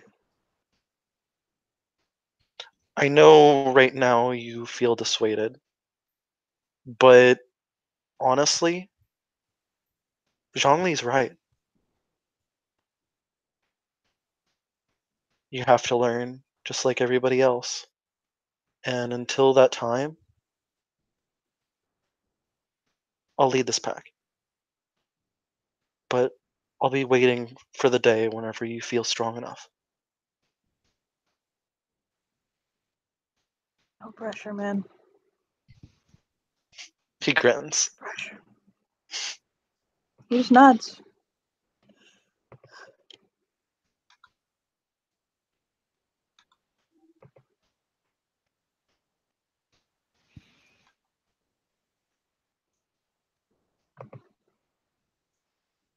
I know right now you feel dissuaded, but honestly, Zhongli's right. You have to learn just like everybody else. And until that time, I'll lead this pack. But I'll be waiting for the day whenever you feel strong enough. No pressure, man. He grins. Pressure. He just nods.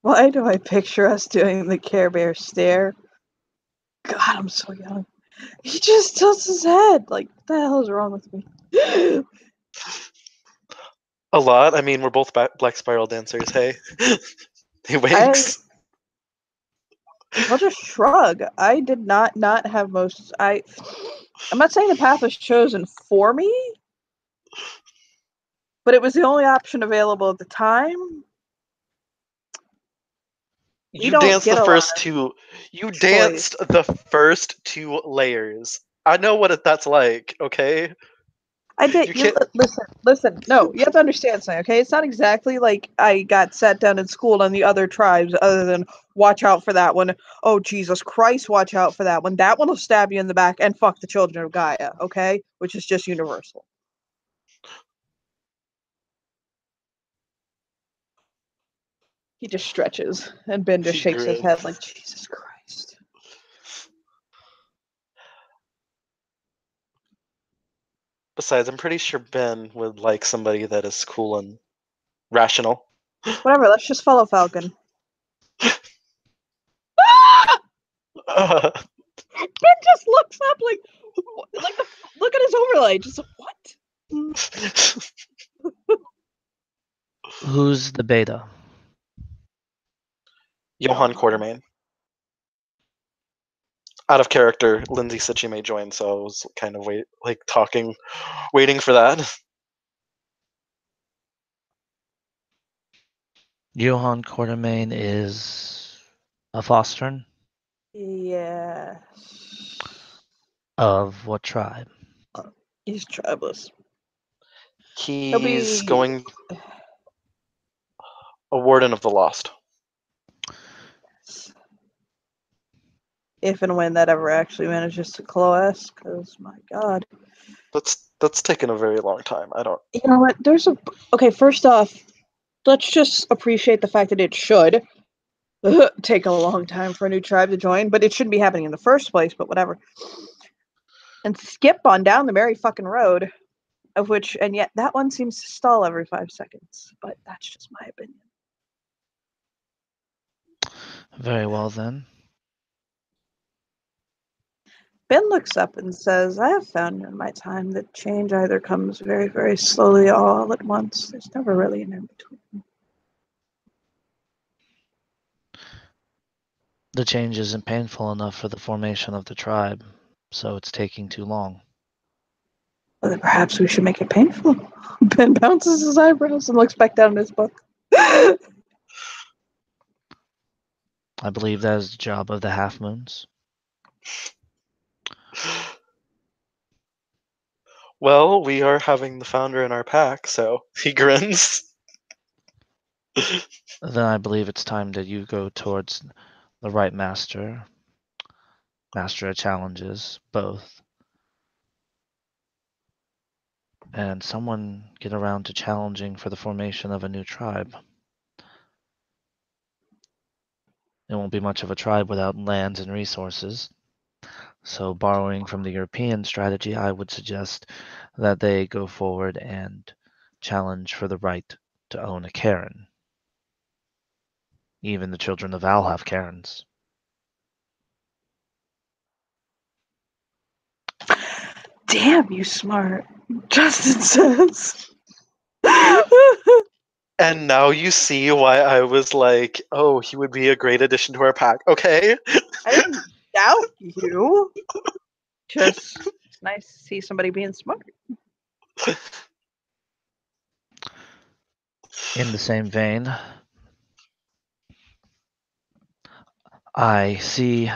Why do I picture us doing the Care Bear stare? God, I'm so young. He just tilts his head. Like, what the hell is wrong with me? A lot. I mean, we're both Black Spiral dancers. Hey. He winks. I'll just shrug. I did not have most. I'm not saying the path was chosen for me, but it was the only option available at the time. You danced the first two. You choice. danced the first 2 layers. I know what that's like. Okay. I did. You can't. Listen. No, you have to understand something, okay? It's not exactly like I got sat down and schooled on the other tribes, other than watch out for that one. Oh, Jesus Christ, watch out for that one. That one will stab you in the back and fuck the children of Gaia, okay? Which is just universal. He just stretches, and Ben just He shakes his grins. head like, Jesus Christ. Besides, I'm pretty sure Ben would like somebody that is cool and rational. Whatever, let's just follow Falcon. Ben just looks up look at his overlay. Just what? Who's the beta? Johan Quartermain. Out of character, Lindsay said she may join, so I was kind of waiting for that. Johan Quartermain is a Fostern Yeah. of what tribe? He's tribeless. He's going a Warden of the Lost. If and when that ever actually manages to coalesce, because my god. That's taken a very long time. I don't. You know what? Okay, first off, let's just appreciate the fact that it should take a long time for a new tribe to join, but it shouldn't be happening in the first place, but whatever. And skip on down the merry fucking road, and yet that one seems to stall every 5 seconds, but that's just my opinion. Very well then. Ben looks up and says, I have found in my time that change either comes very, very slowly or all at once. There's never really an in-between. The change isn't painful enough for the formation of the tribe, so it's taking too long. Well, then perhaps we should make it painful. Ben bounces his eyebrows and looks back down at his book. I believe that is the job of the Half Moons. Well, we are having the founder in our pack, so he grins. Then I believe it's time that you go towards the right master of challenges, both, and someone get around to challenging for the formation of a new tribe. It won't be much of a tribe without lands and resources. So borrowing from the European strategy, I would suggest that they go forward and challenge for the right to own a cairn. Even the children of Val have cairns. Damn, you smart. Justin says. And now you see why I was like, oh, he would be a great addition to our pack. Okay. I didn't doubt you. Just it's nice to see somebody being smart. In the same vein, I see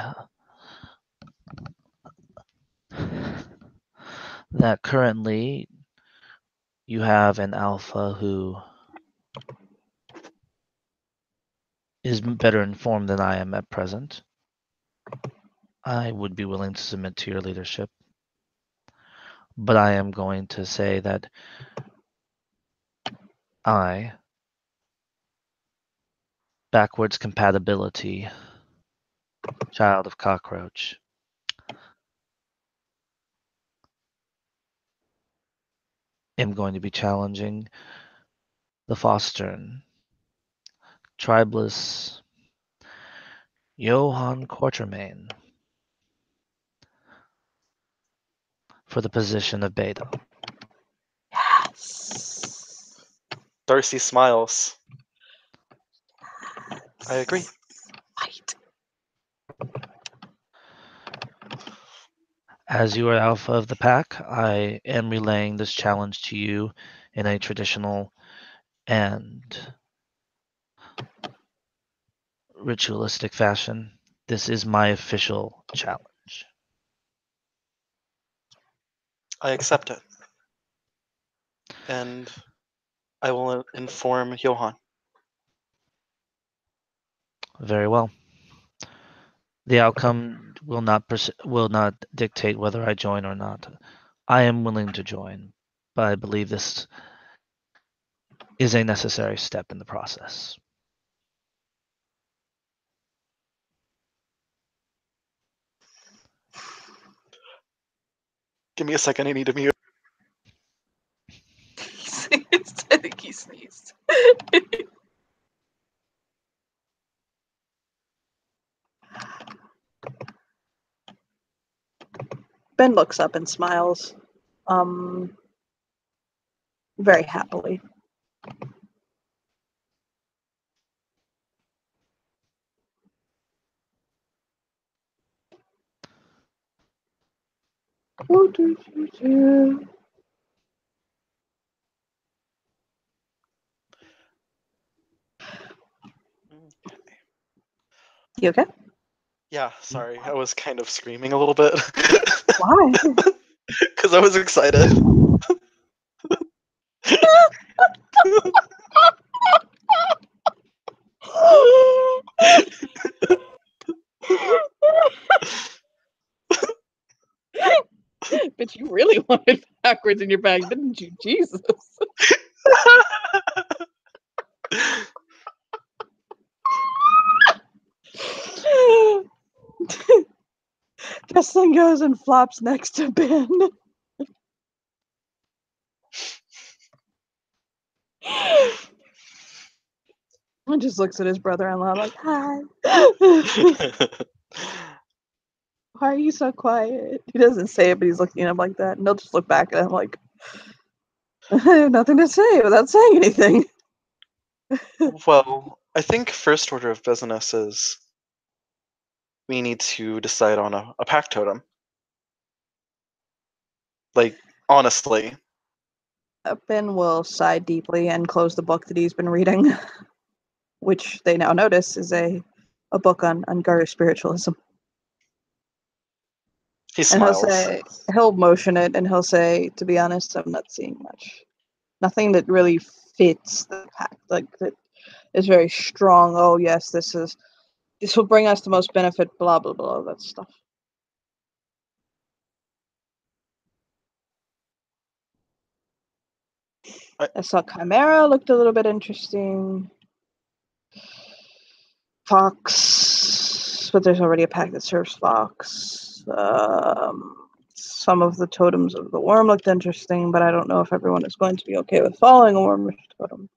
that currently you have an alpha who is better informed than I am at present. I would be willing to submit to your leadership. But I am going to say that I, backwards compatibility, child of cockroach, am going to be challenging the Fostern, tribeless Johan Quartermain for the position of beta. Yes. Darcy smiles. I agree. Fight. As you are alpha of the pack, I am relaying this challenge to you in a traditional and ritualistic fashion. This is my official challenge. I accept it. and I will inform Johan. Very well. The outcome will not dictate whether I join or not. I am willing to join, but I believe this is a necessary step in the process. Give me a second, I need to mute. I think he sneezed. Ben looks up and smiles, very happily. You okay? Yeah, sorry, I was kind of screaming a little bit. Why? Because I was excited. But you really wanted backwards in your bag, didn't you? Jesus. Justin goes and flops next to Ben. And just looks at his brother-in-law like, hi. Why are you so quiet? He doesn't say it, but he's looking at him like that. And he'll just look back at him like, I have nothing to say without saying anything. Well, I think first order of business is we need to decide on a pack totem. Like, honestly. Ben will sigh deeply and close the book that he's been reading, which they now notice is a book on Guru spiritualism. He And smiles. he'll motion it and he'll say, to be honest, I'm not seeing much. Nothing that really fits the pack, like that is very strong. Oh yes, this will bring us the most benefit, blah blah blah, that stuff. I saw Chimera, looked a little bit interesting. Fox, but there's already a pack that serves Fox. Some of the totems of the worm looked interesting, but I don't know if everyone is going to be okay with following a worm totem.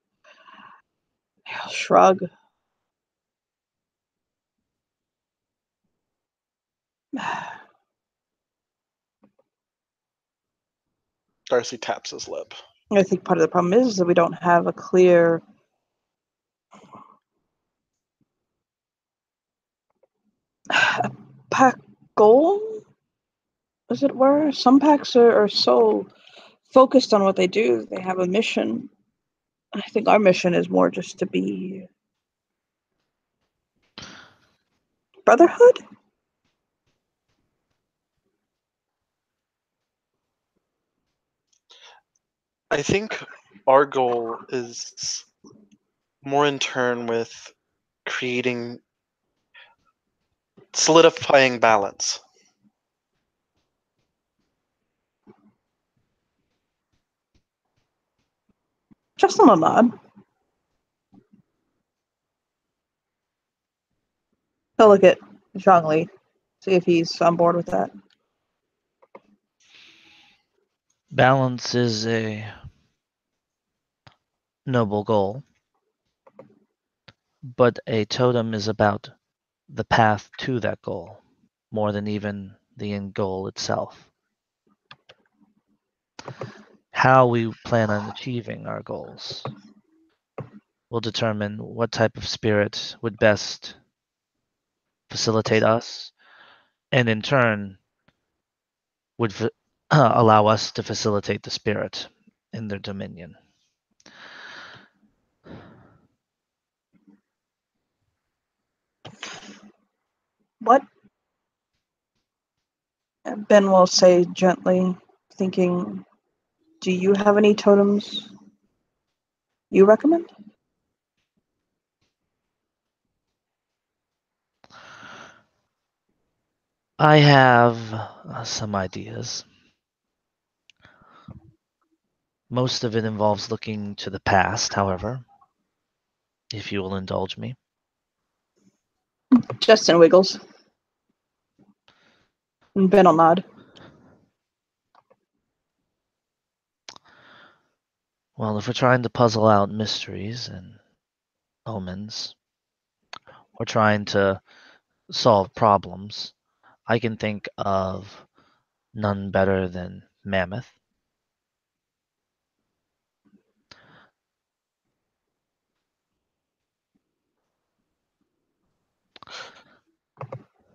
I'll shrug. Darcy taps his lip. I think part of the problem is that we don't have a clear pack goal, as it were. Some packs are so focused on what they do. They have a mission. I think our mission is more just to be brotherhood. I think our goal is more in turn with solidifying balance. Just a nod. He'll look at Zhongli, see if he's on board with that. Balance is a noble goal, but a totem is about the path to that goal more than even the end goal itself. How we plan on achieving our goals will determine what type of spirit would best facilitate us, and in turn would allow us to facilitate the spirit in their dominion. What? Ben will say gently, thinking, Do you have any totems you recommend? I have some ideas. Most of it involves looking to the past, however, if you will indulge me. Justin wiggles. And Ben will nod. Well, if we're trying to puzzle out mysteries and omens, or trying to solve problems, I can think of none better than Mammoth.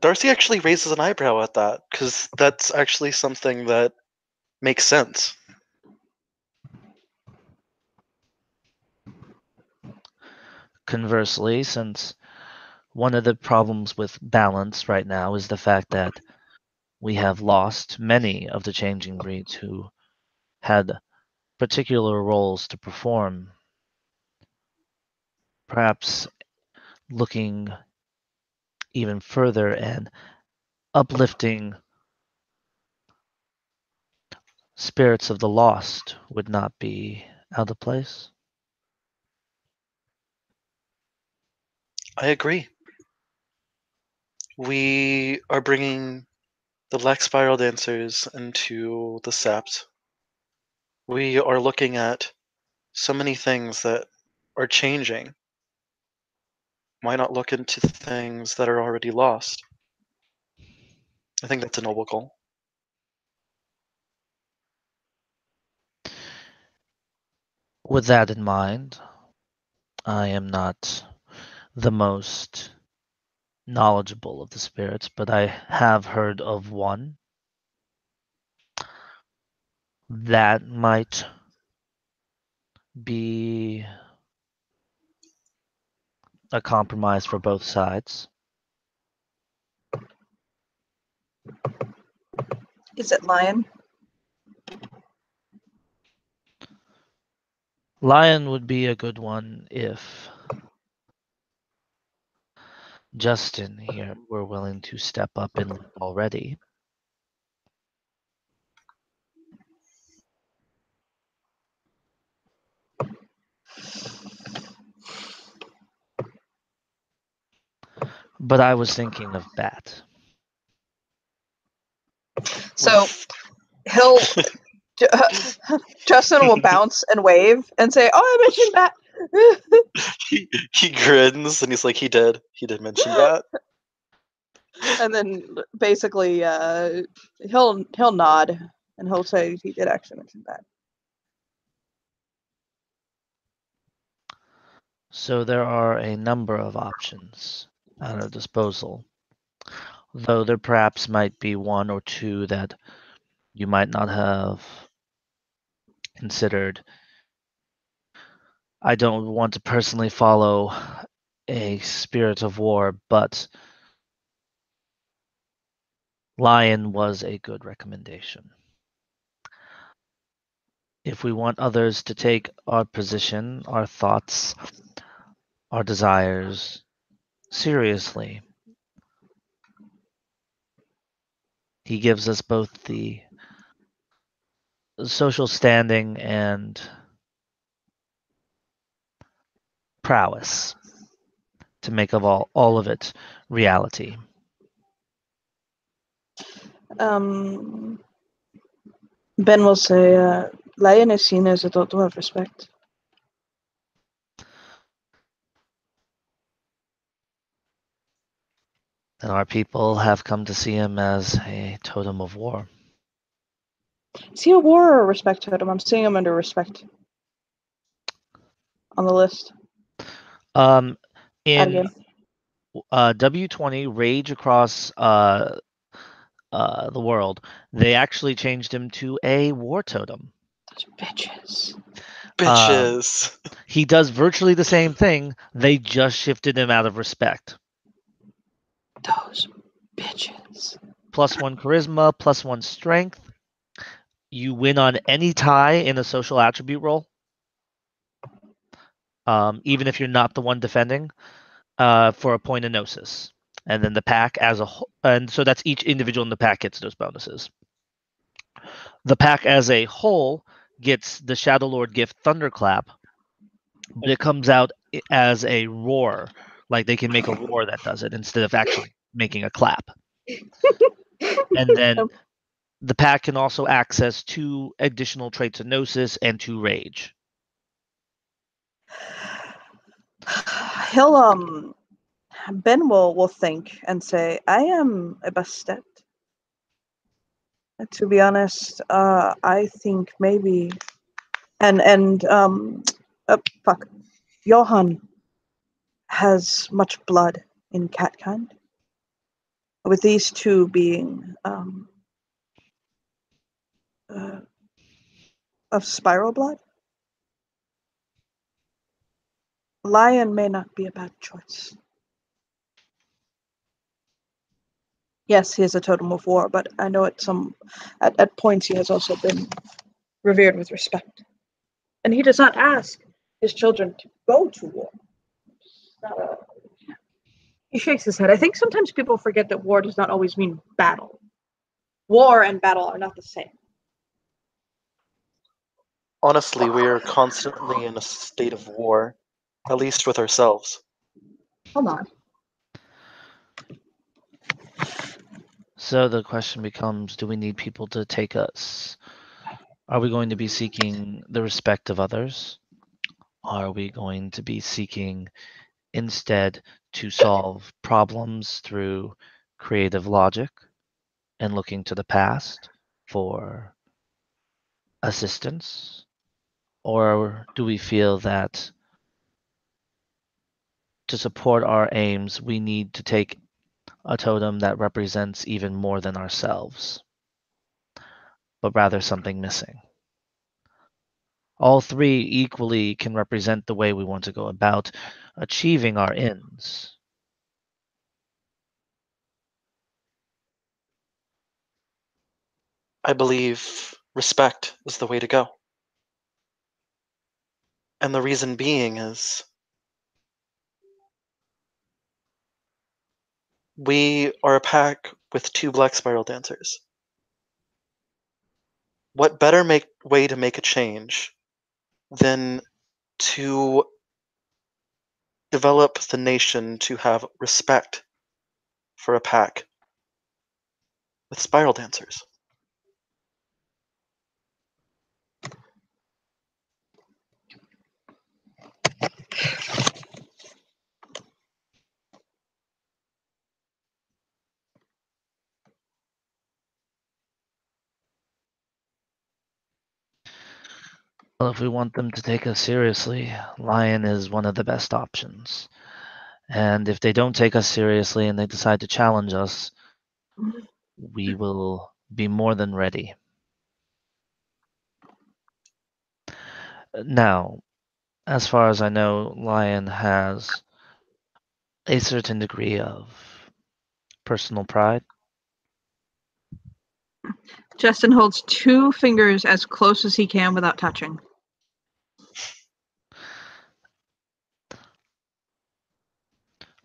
Darcy actually raises an eyebrow at that, because that's actually something that makes sense. Conversely, since one of the problems with balance right now is the fact that we have lost many of the changing breeds who had particular roles to perform. Perhaps looking even further and uplifting spirits of the lost would not be out of place. I agree. We are bringing the Black Spiral Dancers into the Sept. We are looking at so many things that are changing. Why not look into things that are already lost? I think that's a noble goal. With that in mind, I am not the most knowledgeable of the spirits, but I have heard of one that might be a compromise for both sides. Is it Lion? Lion would be a good one if Justin here were willing to step up and lead already. But I was thinking of Bat. So he'll Justin will bounce and wave and say, "Oh, I mentioned that." he grins and he's like, he did mention that. And then basically he'll nod and he'll say he did actually mention that. So there are a number of options at our disposal, though there perhaps might be one or two that you might not have considered. I don't want to personally follow a spirit of war, but Lion was a good recommendation. If we want others to take our position, our thoughts, our desires seriously, he gives us both the social standing and prowess to make of all of it reality. Ben will say, Lion is seen as a totem of respect. And our people have come to see him as a totem of war. Is he a war or a respect totem? I'm seeing him under respect on the list. In Again. W20 Rage Across the world, they actually changed him to a war totem. Those bitches. Bitches. He does virtually the same thing. They just shifted him out of respect. Those bitches. +1 charisma, +1 strength. you win on any tie in a social attribute roll, even if you're not the one defending, for a point of gnosis. And then the pack as a whole, and so that's each individual in the pack gets those bonuses. The pack as a whole gets the Shadow Lord gift Thunderclap, but it comes out as a roar. Like they can make a roar that does it instead of actually making a clap. And then the pack can also access 2 additional traits of Gnosis and 2 Rage. He'll Ben will think and say, "I am a Bastet. To be honest, I think maybe, and fuck, Johann has much blood in catkind. With these two being of spiral blood, lion may not be a bad choice. Yes, he is a totem of war, but I know at points he has also been revered with respect. And he does not ask his children to go to war. He shakes his head. I think sometimes people forget that war does not always mean battle. War and battle are not the same. Honestly, we are constantly in a state of war, at least with ourselves. Hold on. So the question becomes, do we need people to take us? Are we going to be seeking the respect of others? Are we going to be seeking instead to solve problems through creative logic and looking to the past for assistance? Or do we feel that to support our aims, we need to take a totem that represents even more than ourselves, but rather something missing? All 3 equally can represent the way we want to go about achieving our ends. I believe respect is the way to go. And the reason being is we are a pack with 2 Black Spiral Dancers. What better way to make a change than to develop the nation to have respect for a pack with Spiral Dancers? Well, if we want them to take us seriously, Lion is one of the best options. And if they don't take us seriously and they decide to challenge us, we will be more than ready. Now, as far as I know, Lion has a certain degree of personal pride. Justin holds 2 fingers as close as he can without touching.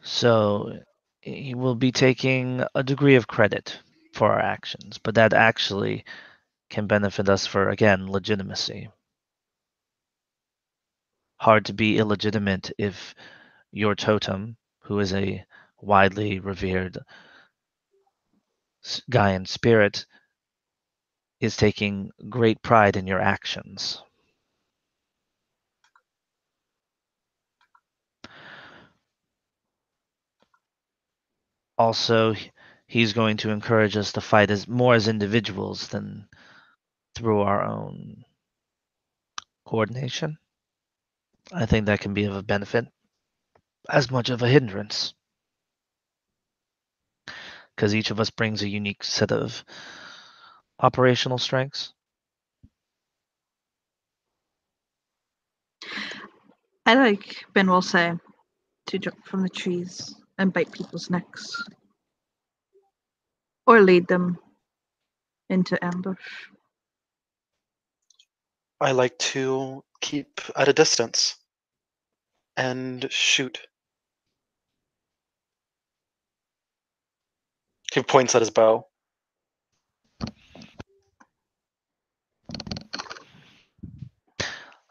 So he will be taking a degree of credit for our actions, but that actually can benefit us for, again, legitimacy. Hard to be illegitimate if your totem, who is a widely revered Gaian spirit, is taking great pride in your actions. Also, he's going to encourage us to fight more as individuals than through our own coordination. I think that can be of a benefit as much of a hindrance, because each of us brings a unique set of operational strengths. I like, Ben will say, to jump from the trees and bite people's necks. Or lead them into ambush. I like to keep at a distance and shoot. He points at his bow.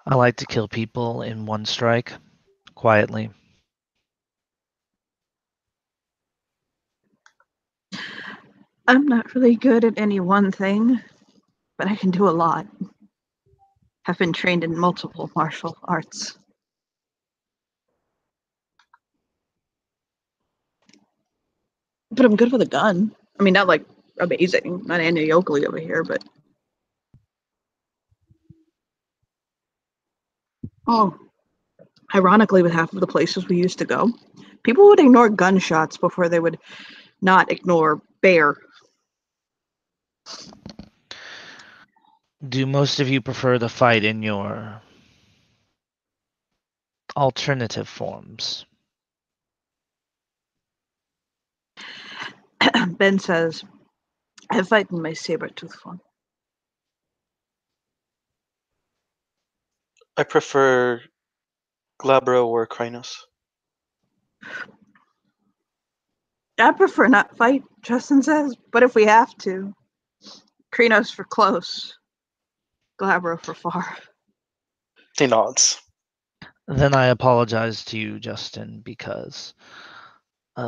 I like to kill people in one strike, quietly. I'm not really good at any one thing, but I can do a lot. Have been trained in multiple martial arts. But I'm good with a gun. I mean, not like amazing, not Annie Oakley over here, but. Oh, ironically, with half of the places we used to go, people would ignore gunshots before they would not ignore bear. Do most of you prefer to fight in your alternative forms? Ben says, I fight in my saber-tooth form. I prefer Glabro or Krynos. I prefer not fight, Justin says, but if we have to, Krynos for close, Glabro for far. He nods. Then I apologize to you, Justin, because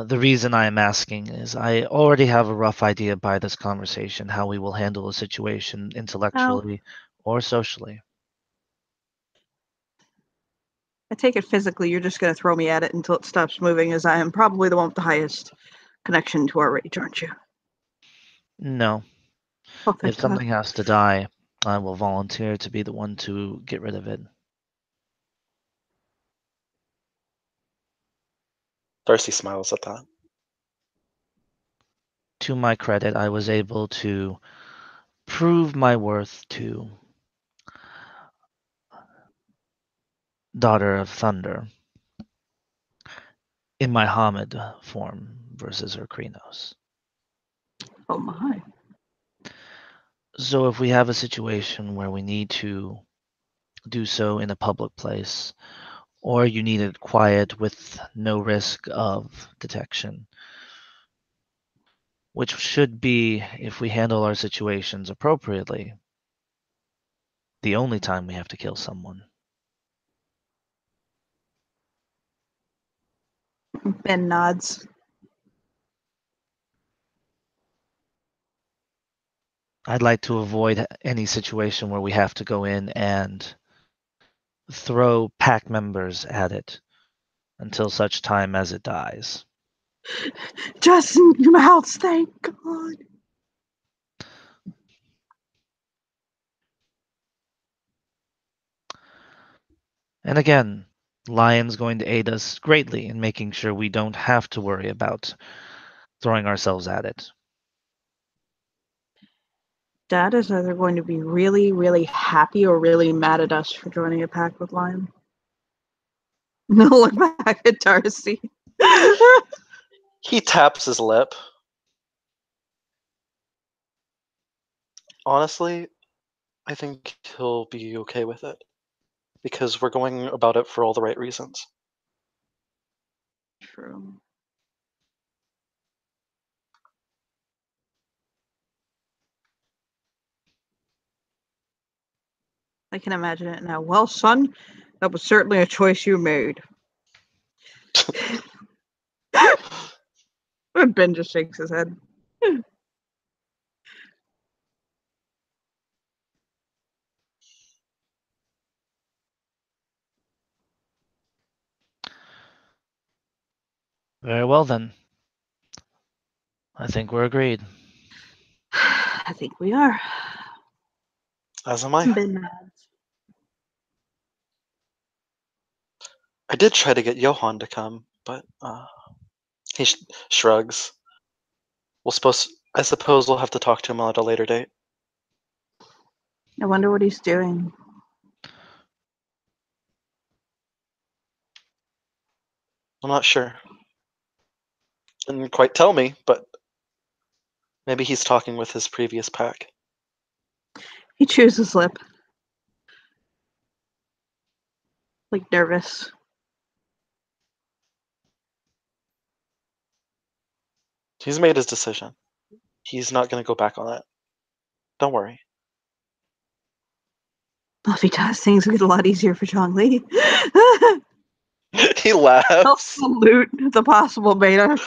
the reason I am asking is I already have a rough idea by this conversation how we will handle a situation intellectually or socially. I take it physically, you're just going to throw me at it until it stops moving, as I am probably the one with the highest connection to our rage, aren't you? No. Oh, thank If God. something has to die, I will volunteer to be the one to get rid of it. Darcy smiles at that. To my credit, I was able to prove my worth to Daughter of Thunder in my Hamid form versus her Krynos. Oh my. So if we have a situation where we need to do so in a public place, or you need it quiet with no risk of detection, which should be, if we handle our situations appropriately, the only time we have to kill someone. Ben nods. I'd like to avoid any situation where we have to go in and throw pack members at it until such time as it dies. Justin, your mouth, thank God. And again, Lion's going to aid us greatly in making sure we don't have to worry about throwing ourselves at it. Dad is either going to be really, really happy or really mad at us for joining a pack with Lion. No, look back at Darcy. He taps his lip. Honestly, I think he'll be okay with it. Because we're going about it for all the right reasons. True. I can imagine it now. Well, son, that was certainly a choice you made. Ben just shakes his head. Very well then. I think we're agreed. I think we are. As am I. Ben nods. I did try to get Johan to come, but he shrugs. I suppose we'll have to talk to him at a later date. I wonder what he's doing. I'm not sure. Didn't quite tell me, but maybe he's talking with his previous pack. He chews his lip. Like nervous. He's made his decision. He's not going to go back on that. Don't worry. Well, if he does, things will get a lot easier for Jong Lee. He He'll laughs. salute the possible beta.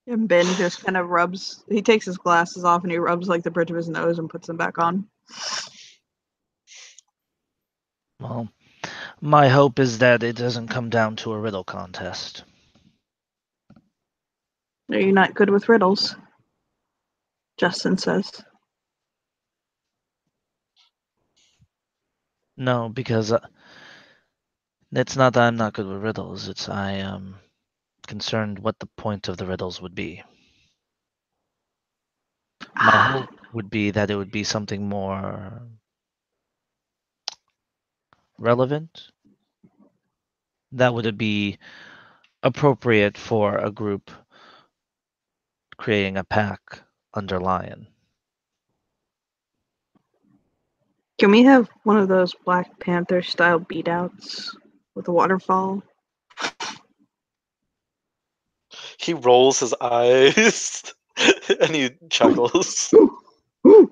And Ben just kind of rubs. He takes his glasses off and he rubs like the bridge of his nose and puts them back on. Well, my hope is that it doesn't come down to a riddle contest. Are you not good with riddles? Justin says. No, because it's not that I'm not good with riddles. It's I am concerned what the point of the riddles would be. My hope would be that it would be something more relevant. That would be appropriate for a group creating a pack under Lion. Can we have one of those Black Panther style beatouts with a waterfall? He rolls his eyes and he chuckles. Ooh.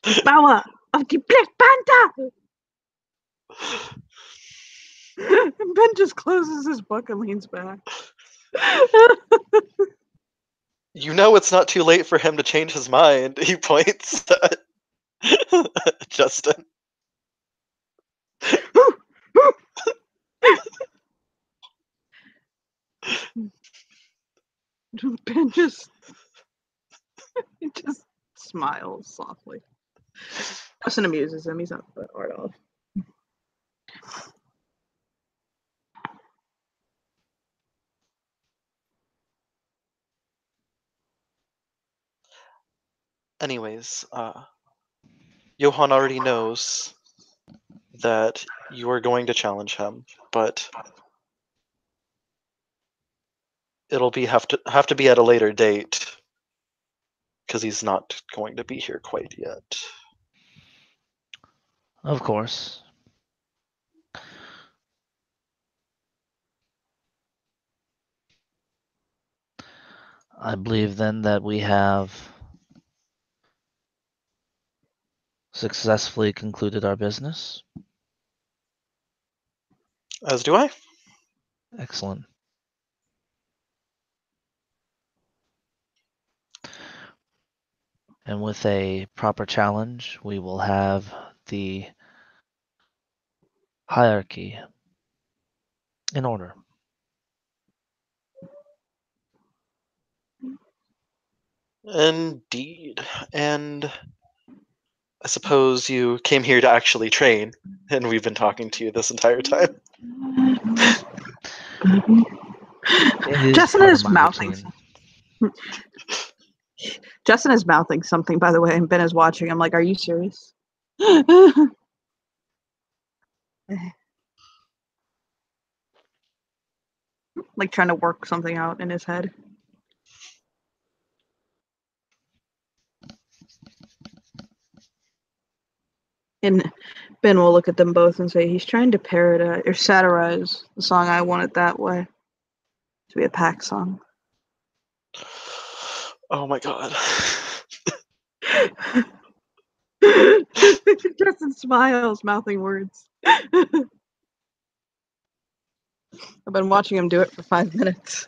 The power of the Black Panther! And Ben just closes his book and leans back. You know it's not too late for him to change his mind. He points at Justin. Ben just smiles softly. Justin amuses him. He's not that hard off. Anyways, Johan already knows that you are going to challenge him, but it'll have to be at a later date because he's not going to be here quite yet. Of course. I believe then that we have successfully concluded our business. As do I. Excellent. And with a proper challenge, we will have the hierarchy in order. Indeed. And I suppose you came here to actually train, and we've been talking to you this entire time. Justin is mouthing. Justin is mouthing something, by the way, and Ben is watching. I'm like, are you serious? Like trying to work something out in his head. And Ben will look at them both and say, he's trying to parodize or satirize the song I Want It That Way to be a pack song. Oh my god. Justin smiles, mouthing words. I've been watching him do it for 5 minutes.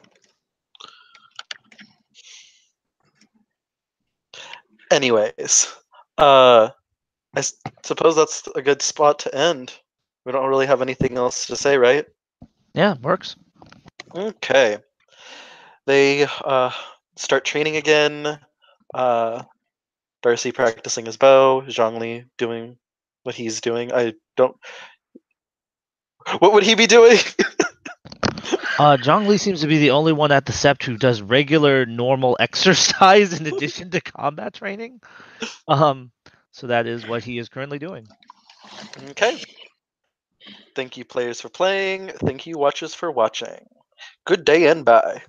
Anyways, I suppose that's a good spot to end. We don't really have anything else to say, right? Yeah, works. Okay. They start training again. Darcy practicing his bow. Zhongli doing what he's doing. I don't. What would he be doing? Jong Lee seems to be the only one at the Sept who does regular, normal exercise in addition to combat training. So that is what he is currently doing. Okay. Thank you, players, for playing. Thank you, watchers, for watching. Good day and bye.